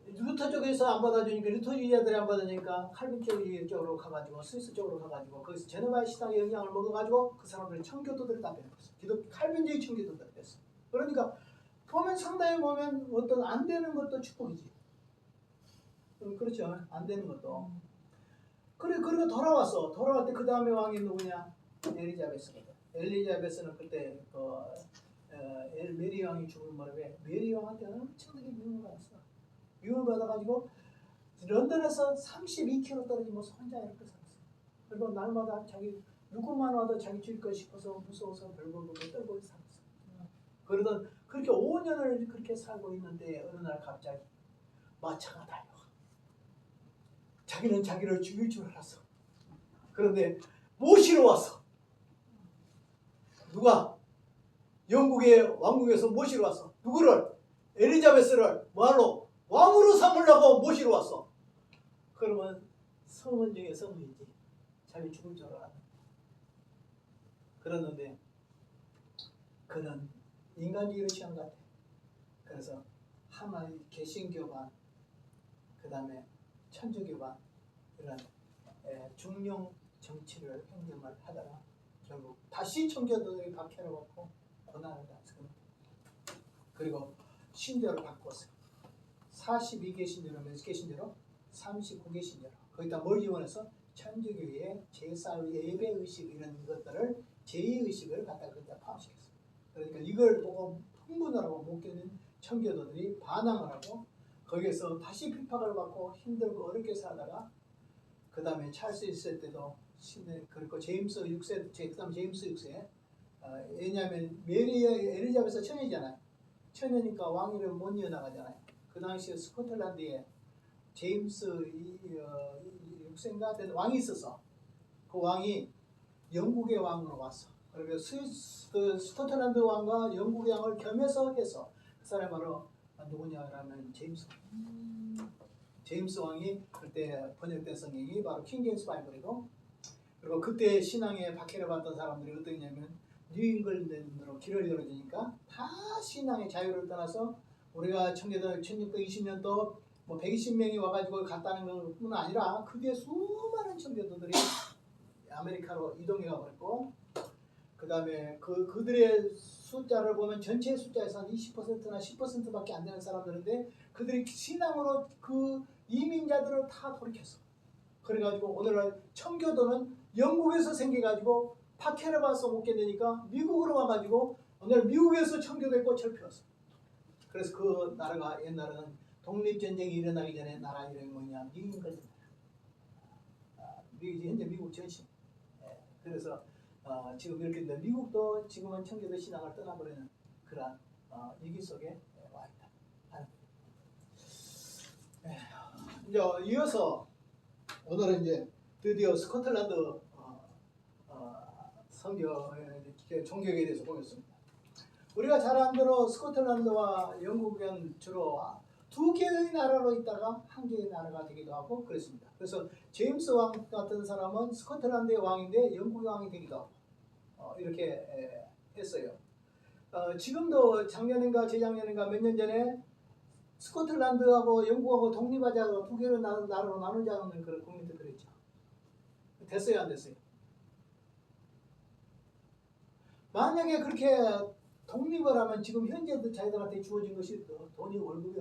루터 쪽에서 안 받아주니까 루터주의자들이 안 받으니까 칼빈주의 쪽으로 가가지고 스위스 쪽으로 가가지고 거기서 제노바의 시당의 영향을 먹어가지고 그 사람들이 청교도들을 다 빼놨어. 칼빈주의 청교도들을 뺐어. 그러니까 보면 상당히 보면 어떤 안 되는 것도 축복이지. 그렇죠. 안 되는 것도. 그리고 돌아왔어. 돌아올 때 그 다음에 왕이 누구냐? 엘리자베스거든. 엘리자베스는 그때 메리 왕이 죽은 바람에 메리 왕한테 엄청나게 미움을 받았어. 미움을 받아가지고 런던에서 32km 떨어진 곳 혼자 이렇게 살았어. 그리고 날마다 자기 누구만 와도 자기 죽일 거 싶어서 무서워서 별걸 보고 떨고 살았어. 그러던 그렇게 5년을 그렇게 살고 있는데 어느 날 갑자기 마차가 달려와. 자기는 자기를 죽일 줄 알았어. 그런데 모시러 왔어. 누가? 영국의 왕국에서 모시러 왔어. 누구를? 엘리자베스를 뭐하러? 왕으로 삼으려고 모시러 왔어. 그러면 성은 중에 성이지. 자기 죽을 줄 알았는데. 그러는데 그는 인간주의를 취한 것 같아. 그래서 하나의 개신교반, 그 다음에 천주교반 이런 중용 정치를 행정을 하다가 결국 다시 청교도들이 박해를 받고 고난을 당했어요. 그리고 신조를 바꿨어요. 42개 신조로 몇 개 신조로? 39개 신조로. 거기다 뭘 지원해서 천주교의 제사, 예배 의식 이런 것들을 제2 의식을 갖다가 거기다 포함시켰어요. 그러니까 이걸 보고 흥분을 하고 못 겪는 청교도들이 반항을 하고 거기에서 다시 핍박을 받고 힘들고 어렵게 살다가 그 다음에 찰스 1세 때도 그리고 제임스 6세, 그 다음 제임스 6세 왜냐하면 엘리자베스 처녀잖아요. 처녀니까 왕위를 못 이어나가잖아요. 그 당시에 스코틀랜드에 제임스 6세인가 되는 왕이 있었어. 그 왕이 영국의 왕으로 왔어. 그러니까 그 스코틀랜드 왕과 영국의 왕을 겸해서 해서 그 사람이 바로 누구냐라면 제임스 왕이 그때 번역된 성경이 바로 킹 제임스 바이블이고 그리고 그때 신앙에 박해를 받던 사람들이 어떠냐면 뉴잉글랜드로 길을 열어주니까 다 신앙의 자유를 떠나서 우리가 청교도 1620년도 뭐 120명이 와가지고 갔다는 것뿐 아니라 그 뒤에 수많은 청교도들이 아메리카로 이동해 가버렸고 그 다음에 그들의 숫자를 보면 전체 숫자에서 한 20%나 10%밖에 안 되는 사람들인데 그들이 신앙으로 그 이민자들을 다 돌이켰어. 그래가지고 오늘날 청교도는 영국에서 생겨가지고 박해를 받아서 못 견디니까 미국으로 와가지고 오늘 미국에서 청교도에 꽃을 피웠어. 그래서 그 나라가 옛날에는 독립전쟁이 일어나기 전에 나라 이름이 뭐냐 뉴잉글랜드. 현재 미국 전신. 그래서 지금 이렇게 되는데 미국도 지금은 청교도 신앙을 떠나버리는 그러한 위기 속에 와 있다. 이제 이어서 오늘은 이제 드디어 스코틀랜드 종교에 대해서 보겠습니다. 우리가 잘 아는 대로 스코틀랜드와 영국은 주로 두 개의 나라로 있다가 한 개의 나라가 되기도 하고 그랬습니다. 그래서 제임스 왕 같은 사람은 스코틀랜드의 왕인데 영국의 왕이 되기도 하고 이렇게 했어요. 지금도 작년인가 재작년인가 몇 년 전에 스코틀랜드하고 영국하고 독립하자고 두 개의 나라로 나누자는 그런 국민들 그랬죠. 됐어요, 안 됐어요? 만약에 그렇게 독립을 하면 지금 현재도 자기들한테 주어진 것이 돈이 월급이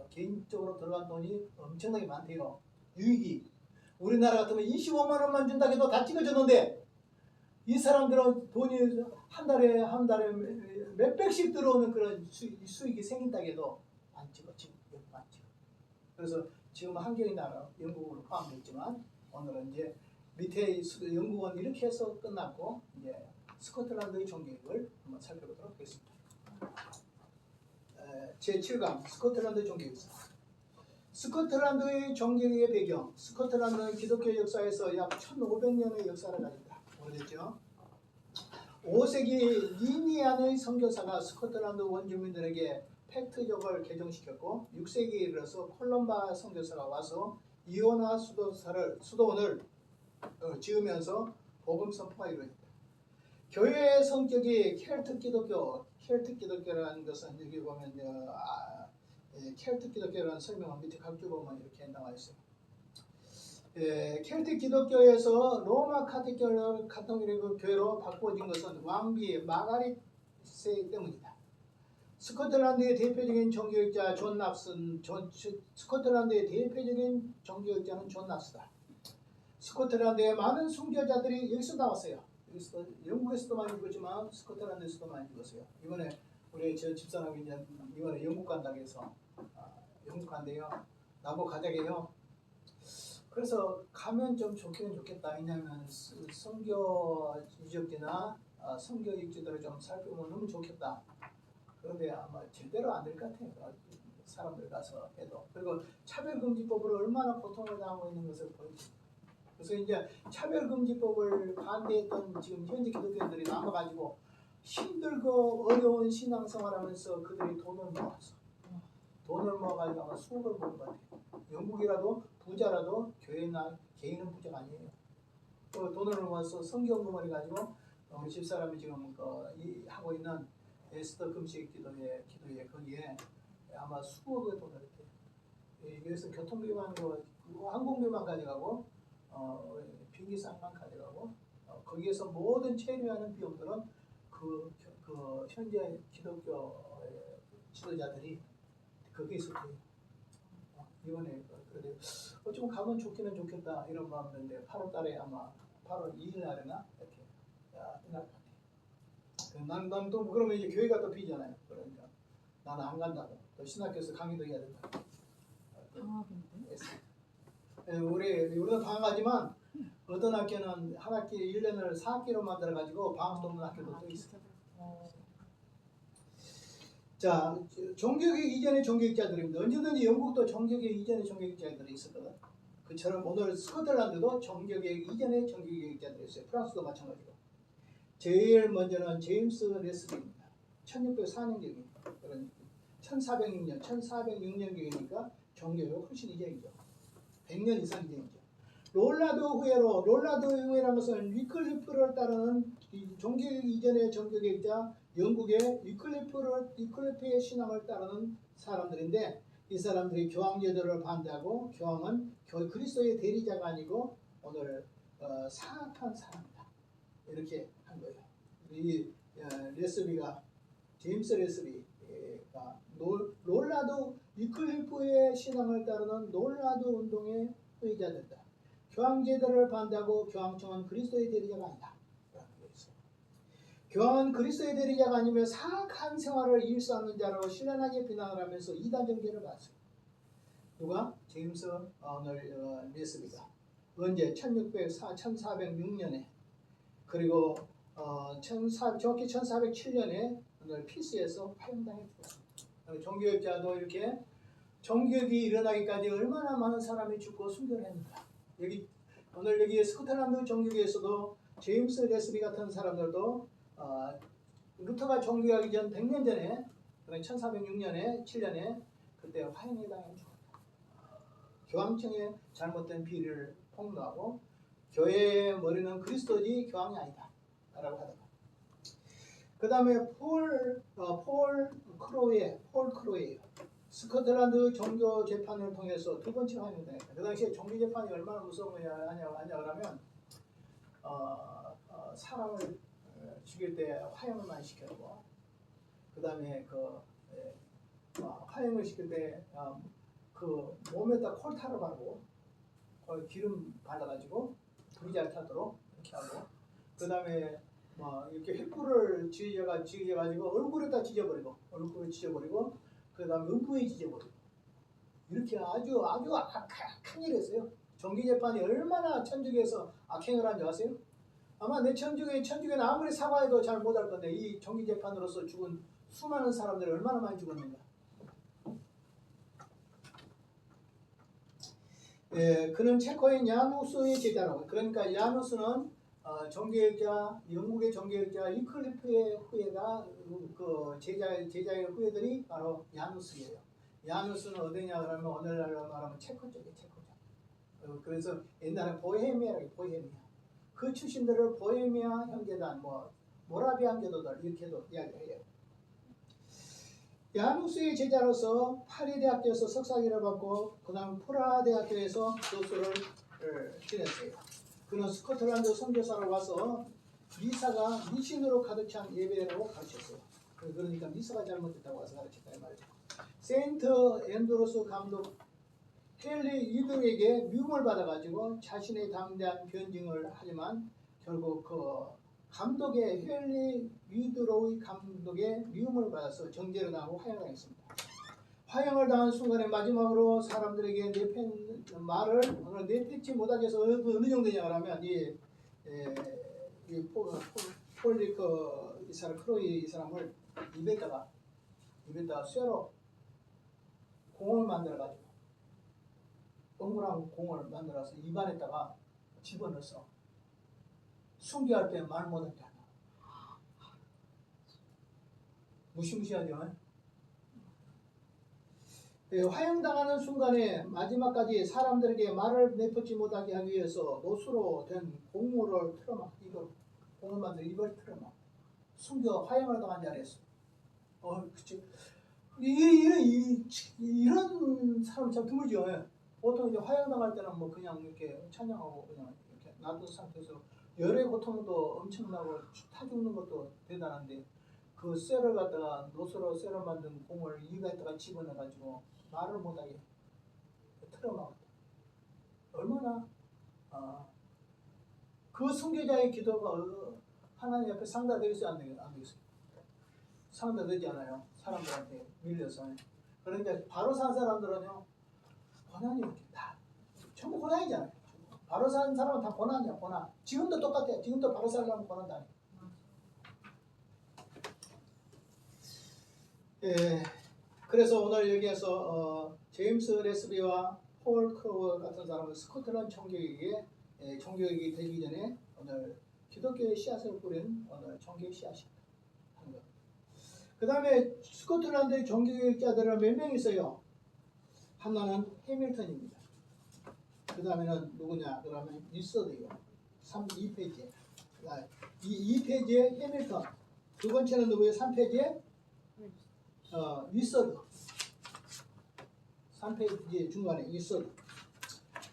개인적으로 들어간 돈이 엄청나게 많대요. 유익이. 우리나라 같으면 25만 원만 준다고 해도 다 찍어줬는데 이 사람들은 돈이 한 달에 몇백씩 들어오는 그런 수익이 생긴다고 해도 안 찍어. 안 찍어. 그래서 지금 한 개의 나라, 영국으로 포함됐지만 오늘은 이제 밑에 영국은 이렇게 해서 끝났고 이제 스코틀랜드의 종교를 한번 살펴보도록 하겠습니다. 제7강 스코틀랜드 종교입니다. 스코틀랜드의 종교의 배경. 스코틀랜드는 기독교 역사에서 약 1500년의 역사를 가진다. 오래됐죠? 5세기 니니안의 선교사가 스코틀랜드 원주민들에게 팩트족을 개종시켰고 6세기에 이르러서 콜럼바 선교사가 와서 이오나 수도원을 지으면서 복음 선포가 이루어졌다. 교회의 성격이 켈트 기독교라는 것은 여기 보면 켈트 기독교라는 설명은 밑에 각주 보면 이렇게 나와 있어요. 켈트 기독교에서 로마 카톨릭 교회로 바꿔진 것은 왕비 마가리세 때문이다. 스코틀랜드의 대표적인 종교학자 스코틀랜드의 대표적인 종교학자는 존 납스다. 스코틀랜드의 많은 순교자들이 여기서 나왔어요. 영국에서도 많이 죽었지만 스코틀랜드에서도 많이 죽었어요. 이번에 우리 저 집사람이 이번에 영국 간다고 해서 영국 간대요. 나보고 가자게요. 그래서 가면 좀 좋기는 좋겠다. 왜냐하면 선교 유적지나 선교 입지들을 좀 살펴보면 너무 좋겠다. 그런데 아마 제대로 안 될 것 같아요. 사람들 가서 해도. 그리고 차별금지법으로 얼마나 고통을 당하고 있는 것을 보이죠. 그래서 이제 차별금지법을 반대했던 지금 현재 기독교인들이 남아가지고 힘들고 어려운 신앙생활하면서 그들이 돈을 모았어. 돈을 모아가지고 아마 수억을 모은 것 같아요. 영국이라도 부자라도 교회나 개인은 부자가 아니에요. 그 돈을 모아서 성경금을 가지고 우리 집사람이 지금 하고 있는 에스더 금식 기도회 거기에 아마 수억의 돈을 이렇게 여기서 교통비만 항공비만 가져가고 비행기상만 가져가고 거기에서 모든 체류하는 비용들은 그 현재 기독교 지도자들이 거기에서 돼요. 이번에 그런데 좀 가면 좋기는 좋겠다 이런 마음인데 8월달에 아마 8월 2일 날이나 이렇게 끝날 것 같아요. 난 또 그러면 이제 교회가 또 비잖아요. 그러니까 나는 안 간다고. 또 신학교에서 강의도 해야 된다. 방학인데? 우리는 방학하지만 어떤 학교는 한 학기 1년을 4학기로 만들어 가지고 방학도 없는 학교도 또 있어요. 자, 종교개혁 이전의 종교개혁자들입니다. 언제든지 영국도 종교개혁 이전의 종교개혁자들이 있었거든. 그처럼 오늘 스코틀랜드도 종교개혁 이전의 종교개혁자들이 있어요. 프랑스도 마찬가지고. 제일 먼저는 제임스 레스비입니다. 1604년경입니다. 1406년, 1406년경이니까 종교개혁 훨씬 이전이죠. 100년 이상 이전이죠. 롤라드 후회라는 것은 위클리프를 따르는 종교개혁 이전의 종교개혁자 영국의 위클리프의 신앙을 따르는 사람들인데 이 사람들이 교황 제도를 반대하고 교황은 그리스도의 대리자가 아니고 오늘 사악한 사람이다 이렇게 한 거예요. 이 제임스 레스비가 롤라드 위클리프의 신앙을 따르는 롤라드 운동의 후계자들이다. 교황 제도를 반대하고 교황청은 그리스도의 대리자가 아니다. 교황은 그리스도의 대리자가 아니면 사악한 생활을 일수하는 자로 신랄하게 비난을 하면서 이단 정죄를 받았어요. 누가? 제임스 레스비가 언제? 1406년에 그리고 정확히 1407년에 오늘 피스에서 화형당해 죽었습니다. 종교개혁자도 이렇게 종교개혁이 일어나기까지 얼마나 많은 사람이 죽고 순교를 했는가. 오늘 여기 스코틀랜드 종교개혁에서도 제임스 레스비 같은 사람들도 루터가 종교하기 전 100년 전에 1406년에 7년에 그때 화형에 당해 죽었다. 교황청의 잘못된 비리를 폭로하고 교회의 머리는 그리스도지 교황이 아니다 라고 하다가 그 다음에 폴 크로웨 스코틀랜드 종교 재판을 통해서 두 번째 화형당했다. 그 당시에 종교 재판이 얼마나 무서운 거냐 그러면 사람을 죽일 때 화형을 많이 시켰고 그 다음에 화형을 시킬 때 그 몸에다 콜타를 바르고 기름 발라가지고 불이 잘 타도록 이렇게 하고 그 다음에 이렇게 횃불을 지져가지고 얼굴에다 찢어버리고 그 다음에 음부에 찢어버리고 이렇게 아주 악한 일을 했어요. 종교재판이 얼마나 천주교에서 악행을 한지 아세요? 아마 내 천주교는 아무리 사과해도 잘 못할 건데 이 종교재판으로서 죽은 수많은 사람들이 얼마나 많이 죽었는가. 그는 체코인 야누스의 제자라고. 그러니까 야누스는 종교개혁자, 영국의 종교개혁자 위클리프의 후예가 그 제자의 후예들이 바로 야누스예요. 야누스는 어디냐 그러면 오늘날로 말하면 체코 쪽이에요. 그래서 옛날에 보헤미아 그 출신들을 보헤미아 형제단, 모라비아 형제도들 이렇게도 이야기해요. 야누스의 제자로서 파리 대학교에서 석사학위를 받고 그다음 프라 대학교에서 교수를 지냈어요. 그는 스코틀랜드 선교사로 와서 미사가 미신으로 가득 찬 예배로 가르쳤어요. 그러니까 미사가 잘못됐다고 와서 가르쳤다 이 말이죠. 세인트 앤드로스 감독 헨리 위드로에게 미움을 받아가지고 자신의 담대한 변증을 하지만 결국 헨리 위드로의 감독의 미움을 받아서 정죄를 당하고 화형을 했습니다. 화형을 당한 순간에 마지막으로 사람들에게 말을 오늘 내뱉지 못하게 해서 어느 정도냐 하면 이 사람 크로이 이 사람을 입에다가 입에다 쇠로 공을 만들어가지고 동그란 공을 만들어서 입안에다가 집어넣어서 숨기할 때 말 못하게 한다. 무시무시하죠? 화형당하는 순간에 마지막까지 사람들에게 말을 내뱉지 못하게 하기 위해서 노수로 된 공물을 틀어막 이걸 공을 만들어 입을 틀어막 숨겨 화형을 당한 자리에서 그치. 이런 사람 참 드물죠. 보통 이제 화형당할 때는 뭐 그냥 이렇게 찬양하고 그냥 이렇게 놔둔 상태에서 열의 고통도 엄청나고 타 죽는 것도 대단한데 그 쇠를 갖다가 노수로 쇠로 만든 공을 입에다가 집어넣어가지고 말을 못하게 틀어막았다. 얼마나 그 순교자의 기도가 하나님 앞에 상달되겠어요? 안 되겠어요? 상달되지 않아요. 사람들한테 밀려서. 그러니까 바로 산 사람들은요 고난이 이렇게 다 전부 고난이잖아요. 바로 산 사람은 다 고난이야. 고난. 지금도 똑같아요. 지금도 바로 살려면 고난다. 예, 그래서 오늘 여기에서 제임스 레스비와 폴 크로워 같은 사람은 스코틀랜드 총교육에 총교육이 되기 전에 오늘 기독교의 씨앗을 뿌린 오늘 총교의 씨앗이다 하는 것. 그 다음에 스코틀랜드의 종교교육자들은 몇 명 있어요? 하나는 해밀턴입니다. 그 다음에는 누구냐? 그 다음에 리서드요. 2페이지에 2페이지에 해밀턴. 두 번째는 누구예요? 3페이지에 리서드. 3페이지 중간에 리서드.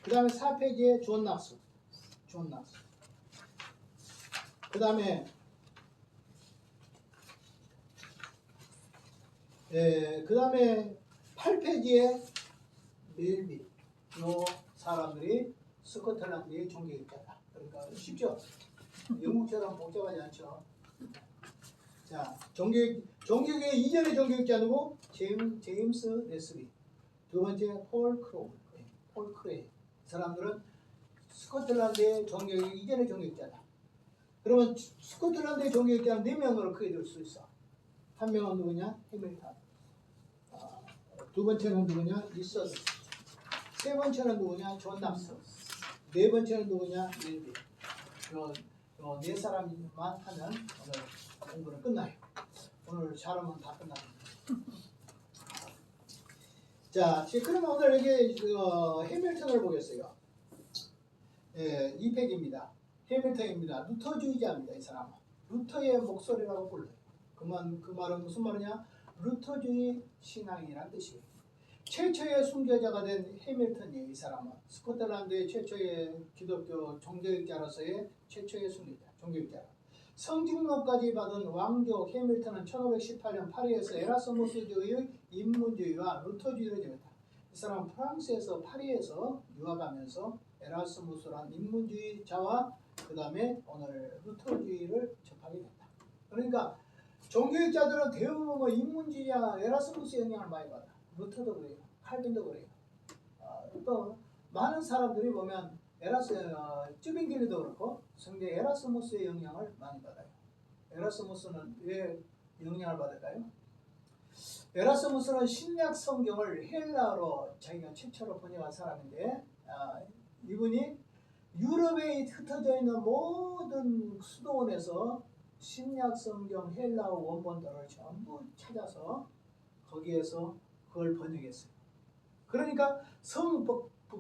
그 다음에 4페이지에 존 낙스. 그 다음에 그 다음에 8페이지에 멜빈. 요 사람들이 스코틀랜드의 종교학자다. 그러니까 쉽죠? 영국처럼 복잡하지 않죠? 자, 종교계 이전의 종교학자 누구? 제임스 레스비. 두 번째 폴 크레이. 사람들은 스코틀랜드의 종교계 이전의 종교학자다. 그러면 스코틀랜드의 종교학자는 4명으로 크게 될 수 있어. 한 명은 누구냐? 해밀턴. 두 번째는 누구냐? 리서드. 세 번째는 누구냐? 존 낙스. 네 번째는 누구냐? 멜빈. 요 네 사람만 하면 오늘 공부는 끝나요. 오늘 잘하면 다 끝납니다. 자, 그러면 오늘 여기 해밀턴을 보겠어요. 2페이지입니다. 해밀턴입니다. 루터주의자입니다. 이 사람은. 루터의 목소리라고 불러요. 그 말은 무슨 말이냐? 루터주의 신앙이라는 뜻이에요. 최초의 순교자가 된 해밀턴이에요. 이 사람은 스코틀랜드의 최초의 기독교 종교학자로서의 최초의 종교학자. 성직록까지 받은 왕조 해밀턴은 1518년 파리에서 에라스무스주의 인문주의와 루터주의를 접했다. 이 사람은 프랑스에서 파리에서 유학하면서 에라스무스란 인문주의자와 그 다음에 오늘 루터주의를 접하게 됐다. 그러니까 종교학자들은 대부분 뭐 인문주의야 에라스무스 영향을 많이 받아. 루터도 그래요. 칼빈도 그래요. 또 많은 사람들이 보면 쯔빙길리도 그렇고 성경 에라스무스의 영향을 많이 받아요. 에라스무스는 왜 영향을 받을까요? 에라스무스는 신약 성경을 헬라어로 자기가 최초로 번역한 사람인데 이분이 유럽에 흩어져 있는 모든 수도원에서 신약 성경 헬라어 원본들을 전부 찾아서 거기에서 그걸 번역했어요. 그러니까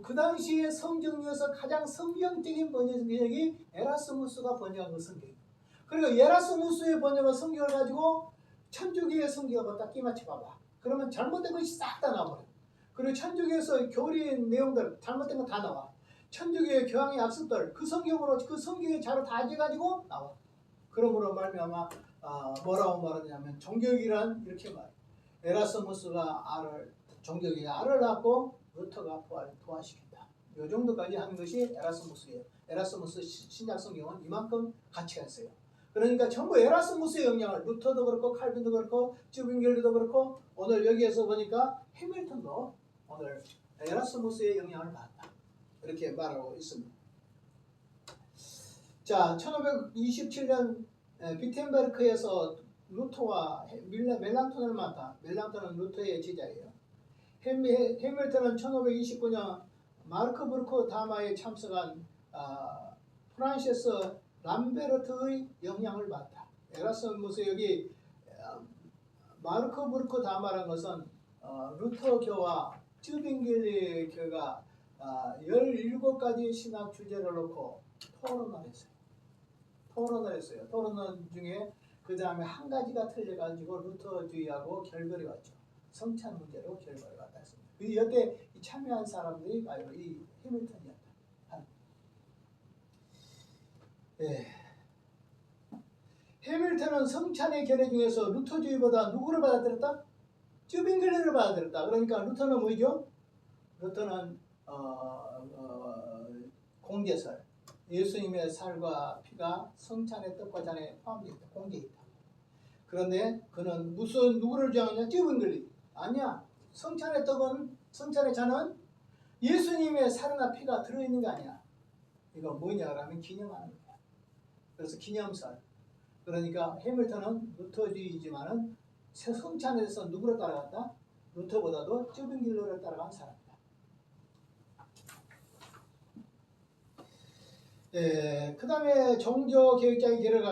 그 당시에 성경 중에서 가장 성경적인 번역이 에라스무스가 번역한 그 성경이에요. 그리고 에라스무스의 번역한 성경을 가지고 천주교의 성경하고 딱 끼맞춰 봐봐. 그러면 잘못된 것이 싹 다 나와버려요. 그리고 천주교에서 교리 내용들 잘못된 거 다 나와. 천주교의 교황의 약속들 그 성경으로 그 성경의 자료 다 해가지고 나와. 그러므로 말미암아 뭐라고 말하냐면 종교학이란 이렇게 말해요. 에라스무스가 종교학이 알을 낳고 루터가 부활시킨다. 이 정도까지 하는 것이 에라스무스예요. 에라스무스 신약 성경은 이만큼 가치가 있어요. 그러니까 전부 에라스무스의 영향을 루터도 그렇고 칼빈도 그렇고 쯔빙겔리도 그렇고 오늘 여기에서 보니까 해밀턴도 오늘 에라스무스의 영향을 받았다. 이렇게 말하고 있습니다. 자, 1527년 비텐베르크에서 루터와 멜랑톤을 맡아. 멜랑톤은 루터의 제자예요. 해밀턴은 1529년 마르크 브루크 다마에 참석한 프란시스 람베르트의 영향을 받다. 에라스무스 여기 마르크 브루크 다마라는 것은 루터교와 쯔빙겔리 교가 17가지 신학 주제를 놓고 토론을 했어요. 토론 중에 그 다음에 한 가지가 틀려가지고 루터주의하고 결별이 왔죠. 성찬 문제로 결별이 왔다 했습니다. 이때 참여한 사람들이 바로 이 해밀턴이었다. 예. 해밀턴은 성찬의 결례 중에서 루터주의보다 누구를 받아들였다? 쯔빙글리를 받아들였다. 그러니까 루터는 뭐죠? 루터는 공개설, 예수님의 살과 피가 성찬의 떡과 잔에 포함되어 있다. 공개해 있다. 그런데 그는 누구를 주장하냐? 쯔빙글리. 아니야. 성찬의 떡은, 성찬의 잔은 예수님의 살이나 피가 들어있는 게 아니야. 이거 뭐냐 그러면 기념하는 거야. 그래서 기념설. 그러니까 해밀턴은 루터주의지만은 성찬에서 누구를 따라갔다? 루터보다도 쯔빙글리를 따라간 사람이다. 그 다음에 종교 계획자의 길을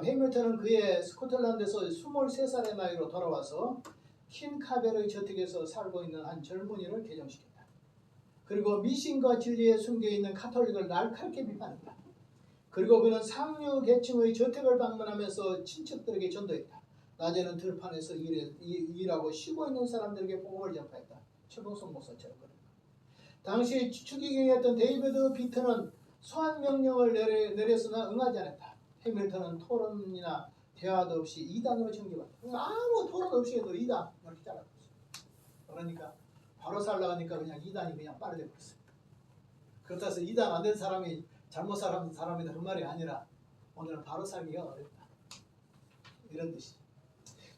해밀턴은 그의 스코틀랜드에서 23살의 나이로 돌아와서 킨카벨의 저택에서 살고 있는 한 젊은이를 개종시켰다. 그리고 미신과 진리에 숨겨있는 카톨릭을 날카롭게 비판했다. 그리고 그는 상류 계층의 저택을 방문하면서 친척들에게 전도했다. 낮에는 들판에서 일하고 쉬고 있는 사람들에게 복음을 전파했다. 최봉선 목사처럼. 당시 추기경이었던 데이비드 비트는 소환 명령을 내렸으나 응하지 않았다. 해밀턴은 토론이나 대화도 없이 2단으로 정지받았다. 아무 토론 없이 해도 2단 이렇게 잘랐어. 그러니까 바로 살라가니까 그냥 2단이 그냥 빠르게 버렸어요. 그렇다고 해서 2단 안 된 사람이 잘못 살아는 사람이다 그 말이 아니라 오늘은 바로 살기가 어렵다. 이런 뜻이죠.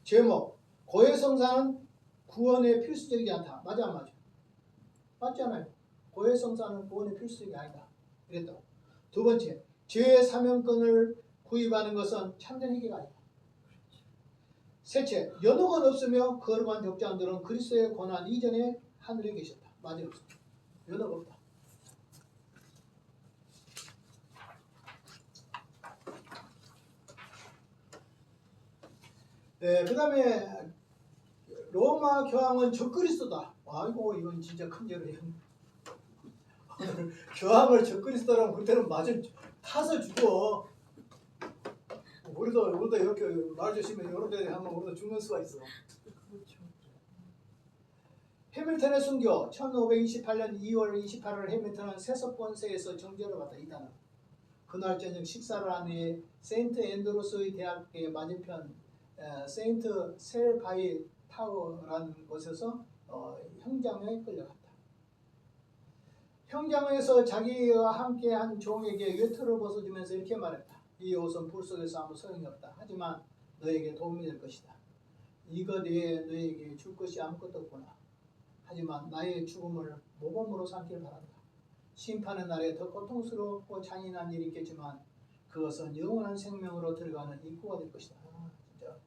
제목 고해성사는 구원에 필수적이지 않다. 맞아 안 맞아? 맞잖아요. 고해성사는 구원에 필수적이 아니다. 이랬다고. 두 번째, 죄의 사명권을 구입하는 것은 참된 회개가 아니다. 셋째, 연옥은 없으며 거룩한 족장들은 그리스도의 고난 이전에 하늘에 계셨다. 맞아 없어. 연옥 없다. 그 다음에 로마 교황은 적그리스도다. 아이고 이건 진짜 큰 죄를 교황을 적그리스도라면 그때는 맞을 타서 죽어. 우리도 이렇게 말 조심해 이런 데 하면 우리도 죽는 수가 있어. 해밀턴의 순교 1528년 2월 28일 해밀턴은 세속권세에서 정죄를 받다. 이단은 그날 저녁 식사를 한 후에 세인트 앤드루스의 대학의 맞은편 세인트 셀바이 타워라는 곳에서 형장에 끌려갔다. 형장에서 자기와 함께 한 종에게 외투를 벗어주면서 이렇게 말했다. 이 옷은 불 속에서 아무 소용이 없다. 하지만 너에게 도움이 될 것이다. 이것 외에 너에게 줄 것이 아무것도 없구나. 하지만 나의 죽음을 모범으로 삼길 바란다. 심판의 날에 더 고통스럽고 잔인한 일이 있겠지만 그것은 영원한 생명으로 들어가는 입구가 될 것이다. 진짜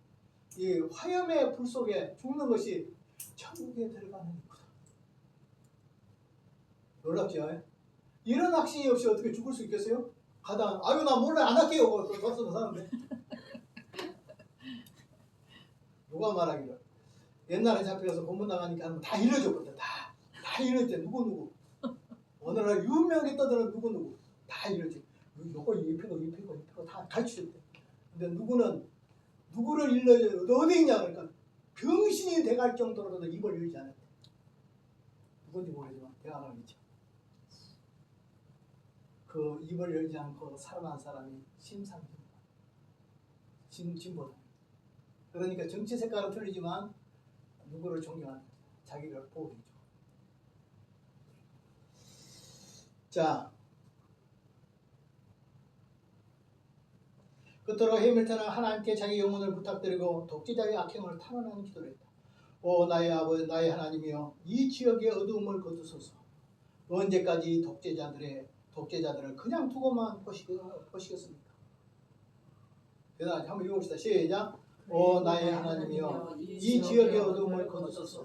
이 화염의 불 속에 죽는 것이 천국에 들어가는 입구다. 놀랍죠? 이런 확신이 없이 어떻게 죽을 수 있겠어요? 가다 아유 나 몰래 안 할게요. 벌써 사는데 누가 말하기를 옛날에 잡혀서 고문 나가니까 다 일러줬거든. 다 일러줬대. 누구 오늘날 유명하게 떠드는 누구 다 일러줬대. 요거 입히고 다 가르쳐줬대. 근데 누구를 일러줘? 너 어디 있냐 그러니까 병신이 돼갈 정도로도 입을 열지 않았대. 누군지 모르지만 대화를 했죠. 그 입을 열지 않고 살아난 사람이 진보다. 그러니까 정치 색깔은 틀리지만 누구를 존경하는 자기를 보호해줘. 자, 끝으로 해밀턴은 하나님께 자기 영혼을 부탁드리고 독재자의 악행을 탄원하는 기도를 했다. 오 나의 아버지 나의 하나님이여 이 지역의 어두움을 거두소서. 언제까지 독재자들을 그냥 두고만 보시겠습니까? 그다음 한번 읽어봅시다. 시작. 오 나의 하나님이여 이 지역의 어둠을 거두소서.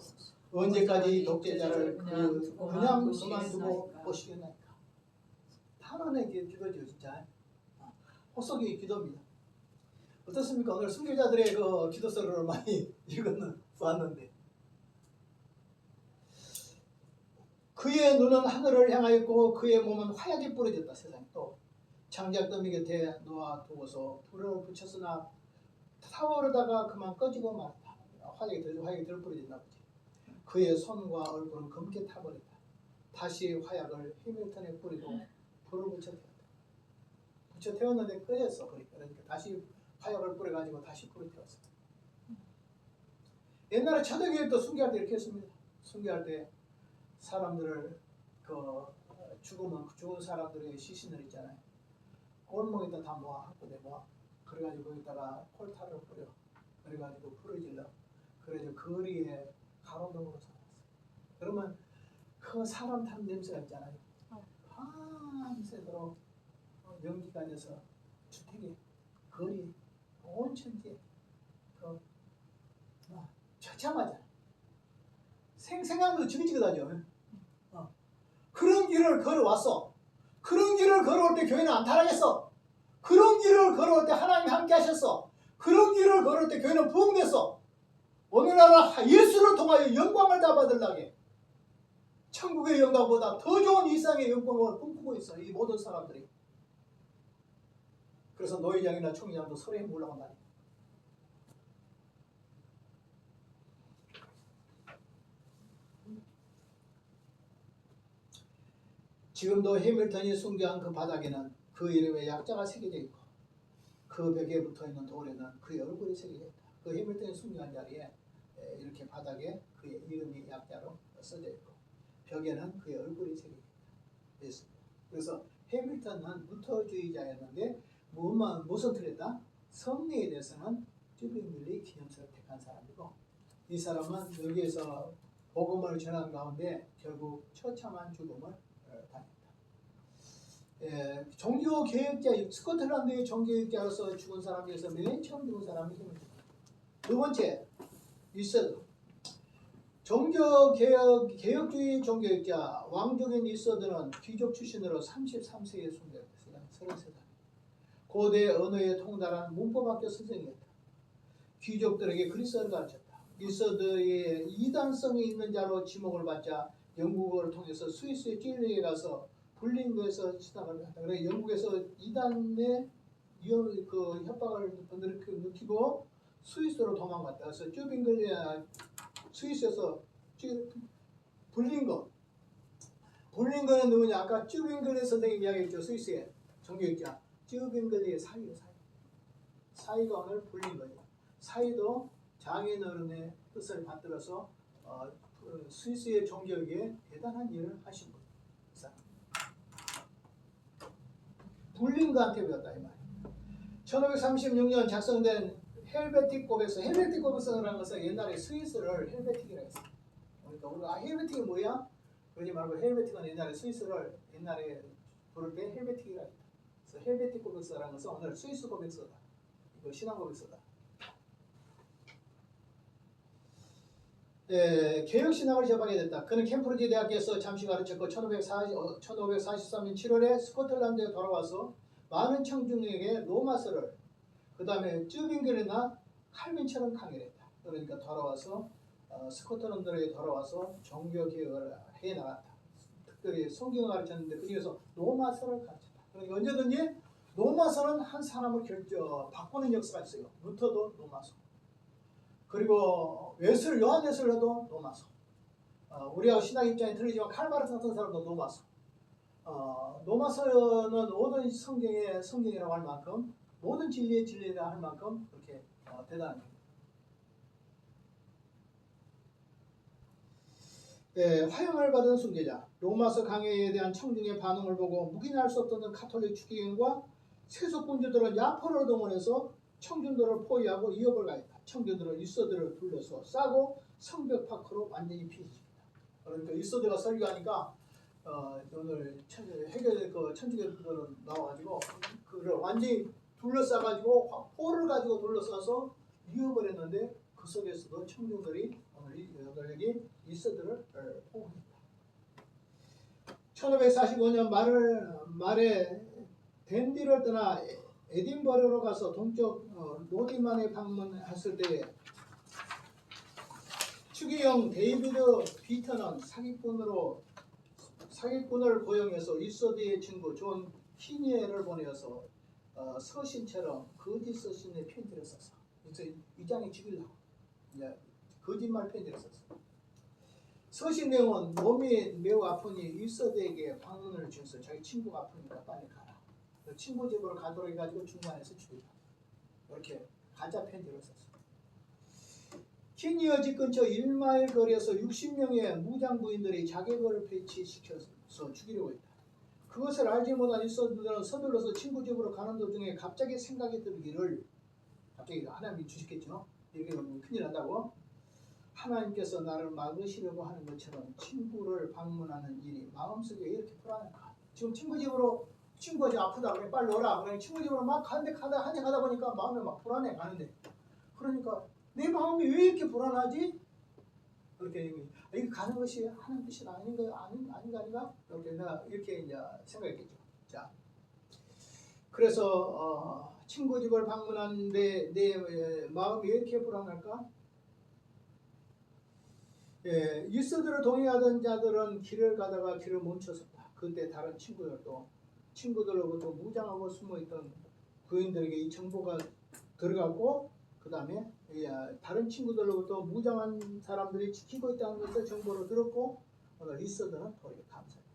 언제까지 독재자를 그냥 그만두고 보시겠나이까. 탄원의 기도죠 진짜. 호석의 기도입니다. 어떻습니까? 오늘 순교자들의 그 기도서를 많이 읽었는데 그의 눈은 하늘을 향하였고 그의 몸은 화약이 뿌려졌다. 세상에 또 장작더미 곁에 놓아두고서 불을 붙였으나 타오르다가 그만 꺼지고 말았다. 화약이 덜 뿌려졌나 보지. 그의 손과 얼굴은 검게 타버렸다. 다시 화약을 해밀턴에 뿌리고 불을 붙여 태웠다. 붙여 태웠는데 꺼졌어. 그러니까 다시 화약을 뿌려가지고 다시 불을 태웠어. 옛날에 초대교회도 순교할 때 이렇게 했습니다. 순교할 때 사람들을 죽은 사람들의 시신을 있잖아요. 골목에다 다 모아 한꺼번에 모아. 그래가지고 거기다가 콜타를 뿌려. 그래가지고 불을 질러. 그래서 거리에 가로등으로 살았어. 그러면 그 사람 탄 냄새가 있잖아요. 밤새도록 연기가 돼서 주택에 거리 온 천지에 처참하잖아. 생생하면서 지긋지긋하죠. 그런 길을 걸어왔어. 그런 길을 걸어올 때 교회는 안 타락했어. 그런 길을 걸어올 때 하나님이 함께 하셨어. 그런 길을 걸어올 때 교회는 부흥됐어. 오늘날 예수를 통하여 영광을 다 받으려게 천국의 영광보다 더 좋은 이상의 영광을 꿈꾸고 있어. 이 모든 사람들이. 그래서 노회장이나 총회장도 서로에 올라간다니. 지금도 해밀턴이 순교한 그 바닥에는 그 이름의 약자가 새겨져 있고 그 벽에 붙어있는 돌에는 그의 얼굴이 새겨져 있다. 그 해밀턴이 순교한 자리에 이렇게 바닥에 그의 이름이 약자로 써져 있고 벽에는 그의 얼굴이 새겨져 있습니다. 그래서 해밀턴은 루터주의자였는데 무슨 틀렸다? 성리에 대해서는 쭈빙글리 기념서를 택한 사람이고 이 사람은 여기에서 복음을 전한 가운데 결국 처참한 죽음을 당했다. 종교개혁자, 스코틀랜드의 종교개혁자로서 죽은 사람 중에서 맨 처음 죽은 사람이 해밀턴. 두 번째, 이서드. 개혁주의 종교개혁자 왕족인 이서드는 귀족 출신으로 33세에 순교했어요. 33살. 고대 언어에 통달한 문법학교 선생이었다. 귀족들에게 그리스어를 가르쳤다. 이서드의 이단성이 있는 자로 지목을 받자 영국을 통해서 스위스의 찔리에 가서 불링거에서 시작을 했다. 그래 영국에서 이단의 그 협박을 느끼고 스위스로 도망갔다. 그래서 쭈빙글리 스위스에서 불링거는 누구냐? 아까 쭈빙글리 선생님 이야기했죠. 스위스의 종교학자 쭈빙글리의 사이가 오늘 불링거예요. 사이도 장인 어른의 뜻을 받들어서 스위스의 종교계에 대단한 일을 하신 분. 불링거한테 배웠다 이 말이에요. 1536년 작성된 헬베틱 고백서. 헬베틱 고백서라는 것은 옛날에 스위스를 헬베틱이라고 했어요. 그러니까 우리가 헬베틱이 뭐야? 그러지 말고 헬베틱은 옛날에 스위스를 옛날에 부를 때 헬베틱이라고 했다. 그래서 헬베틱 고백서라는 것은 오늘 스위스 고백서다. 이거 신앙 고백서다. 개혁신학을 접하게 됐다. 그는 캠프리지 대학에서 잠시 가르쳤고 1543년 7월에 스코틀랜드에 돌아와서 많은 청중에게 로마서를 그 다음에 쭈빙글이나 칼빈처럼 강의했다. 그러니까 돌아와서 스코틀랜드에 돌아와서 종교개혁을 해나갔다. 특별히 성경을 가르쳤는데 그 중에서 로마서를 가르쳤다. 그러니까 언제든지 로마서는 한 사람을 바꾸는 역사가 있어요. 루터도 로마서. 그리고 요한 웨슬레도 로마서. 우리하고 신학 입장이 틀리지만 칼바르트 같은 사람도 로마서. 로마서는 모든 성경이라고 할 만큼 모든 진리의 진리라 할 만큼 그렇게 대단한 겁니다. 화형을 받은 순교자. 로마서 강요에 대한 청중의 반응을 보고 묵인할 수 없던 가톨릭 추기경과 세속군주들은 야포를 동원해서 청중들을 포위하고 위협을 가했다. 청중들은 이서드를 둘러서 싸고 성벽 밖으로 완전히 피해집니다. 그러니까 이서드가 설교하니까 오늘 해결 천주교들은 나와가지고 그를 완전히 둘러싸가지고 포를 가지고 둘러싸서 잃어버렸는데 그 속에서도 청중들이 오늘 여기 이서드를 포옹했다. 1545년 말에 댄디를 떠나 에딘버러로 가서 동쪽 노디만에 방문했을 때에 추기경 데이비드 비터는 사기꾼을 고용해서 이서드의 친구 존 키니에를 보내어서 서신처럼 거짓 서신에 편지를 썼어. 그래서 이 장에 죽이려고 이제 거짓말 편지를 썼어. 서신 내용은 몸이 매우 아프니 이서드에게 방문을 주면서 자기 친구가 아프니까 빨리 가라. 친구 집으로 가도록 해가지고 중간에서 죽이다. 이렇게 가짜 편지를 썼어. 키니어 집 근처 1마일 거리에서 60명의 무장 부인들이 자객을 배치시켜서 죽이려고 했다. 그것을 알지 못한 이서드는 서둘러서 친구 집으로 가는 도중에 갑자기 생각이 들기를, 갑자기 하나님이 주셨겠죠. 이렇게 하면 큰일 난다고. 하나님께서 나를 막으시려고 하는 것처럼 친구를 방문하는 일이 마음속에 이렇게 불안할까. 지금 친구가 이제 아프다 그래 빨리 오라. 그래 친구 집으로 막 가다 보니까 마음이 막 불안해 가는데. 그러니까 내 마음이 왜 이렇게 불안하지? 그렇게 이거 가는 것이 하나님 뜻이 아닌가? 이렇게 이제 생각했겠죠. 자, 그래서 친구 집을 방문하는데 내 마음이 왜 이렇게 불안할까? 예, 이서드를 동의하던 자들은 길을 가다가 길을 멈춰섰다. 그때 다른 친구들로부터 무장하고 숨어있던 부인들에게 이 정보가 들어갔고, 그 다음에 다른 친구들로부터 무장한 사람들이 지키고 있다는 것을 정보를 들었고, 오늘 이서드는 도리어 감사했다.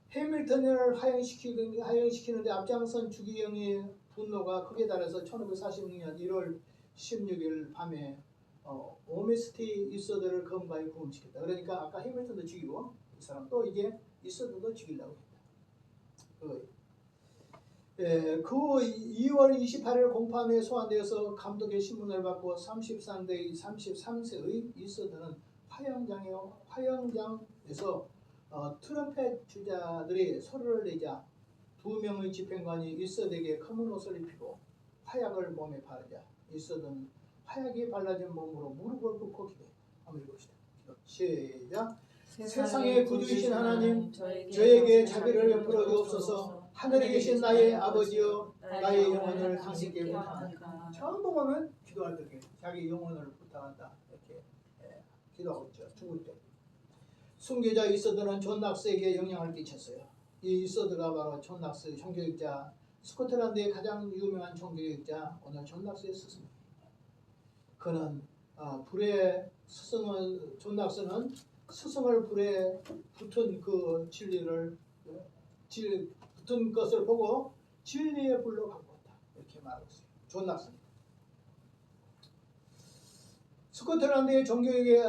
해밀턴을 하향시키는데 앞장선 주기경의 분노가 크게 달해서 1546년 1월 16일 밤에 오메스티 이서드를 검거에 구금시켰다. 그러니까 아까 해밀턴도 죽이고 이 사람 또 이게 이서드도 죽이려고 했다. 그 2월 28일 공판에 소환되어서 감독의 신문을 받고 33세의 이서드는 화영장에서 트럼펫 주자들이 소리를 내자 2명의 집행관이 이서드에게 검은 옷을 입히고 화약을 몸에 바르자 이서드는 화약이 발라진 몸으로 무릎을 꿇고 기도했다. 한번 읽읍시다. 시작. 세상의 구주이신 하나님, 저에게 자비를 베풀어 주옵소서. 하늘에 계신 나의 아버지여, 나의 영혼을 당신께 부탁합니다. 처음 보면 기도할 때 자기 영혼을 부탁한다 이렇게 기도하고 있죠. 죽을 때. 순교자 이서드는 존 낙스에게 영향을 끼쳤어요. 이 이서드가 바로 존 낙스의 종교학자, 스코틀랜드의 가장 유명한 종교학자 오늘 존 낙스의 스승입니다. 그는 존 낙스는 스승을 불에 붙은 그 붙은 것을 보고 진리의 불로 바꿨다. 이렇게 말하고 있어요. 존 낙스입니다. 스코틀랜드의 종교에게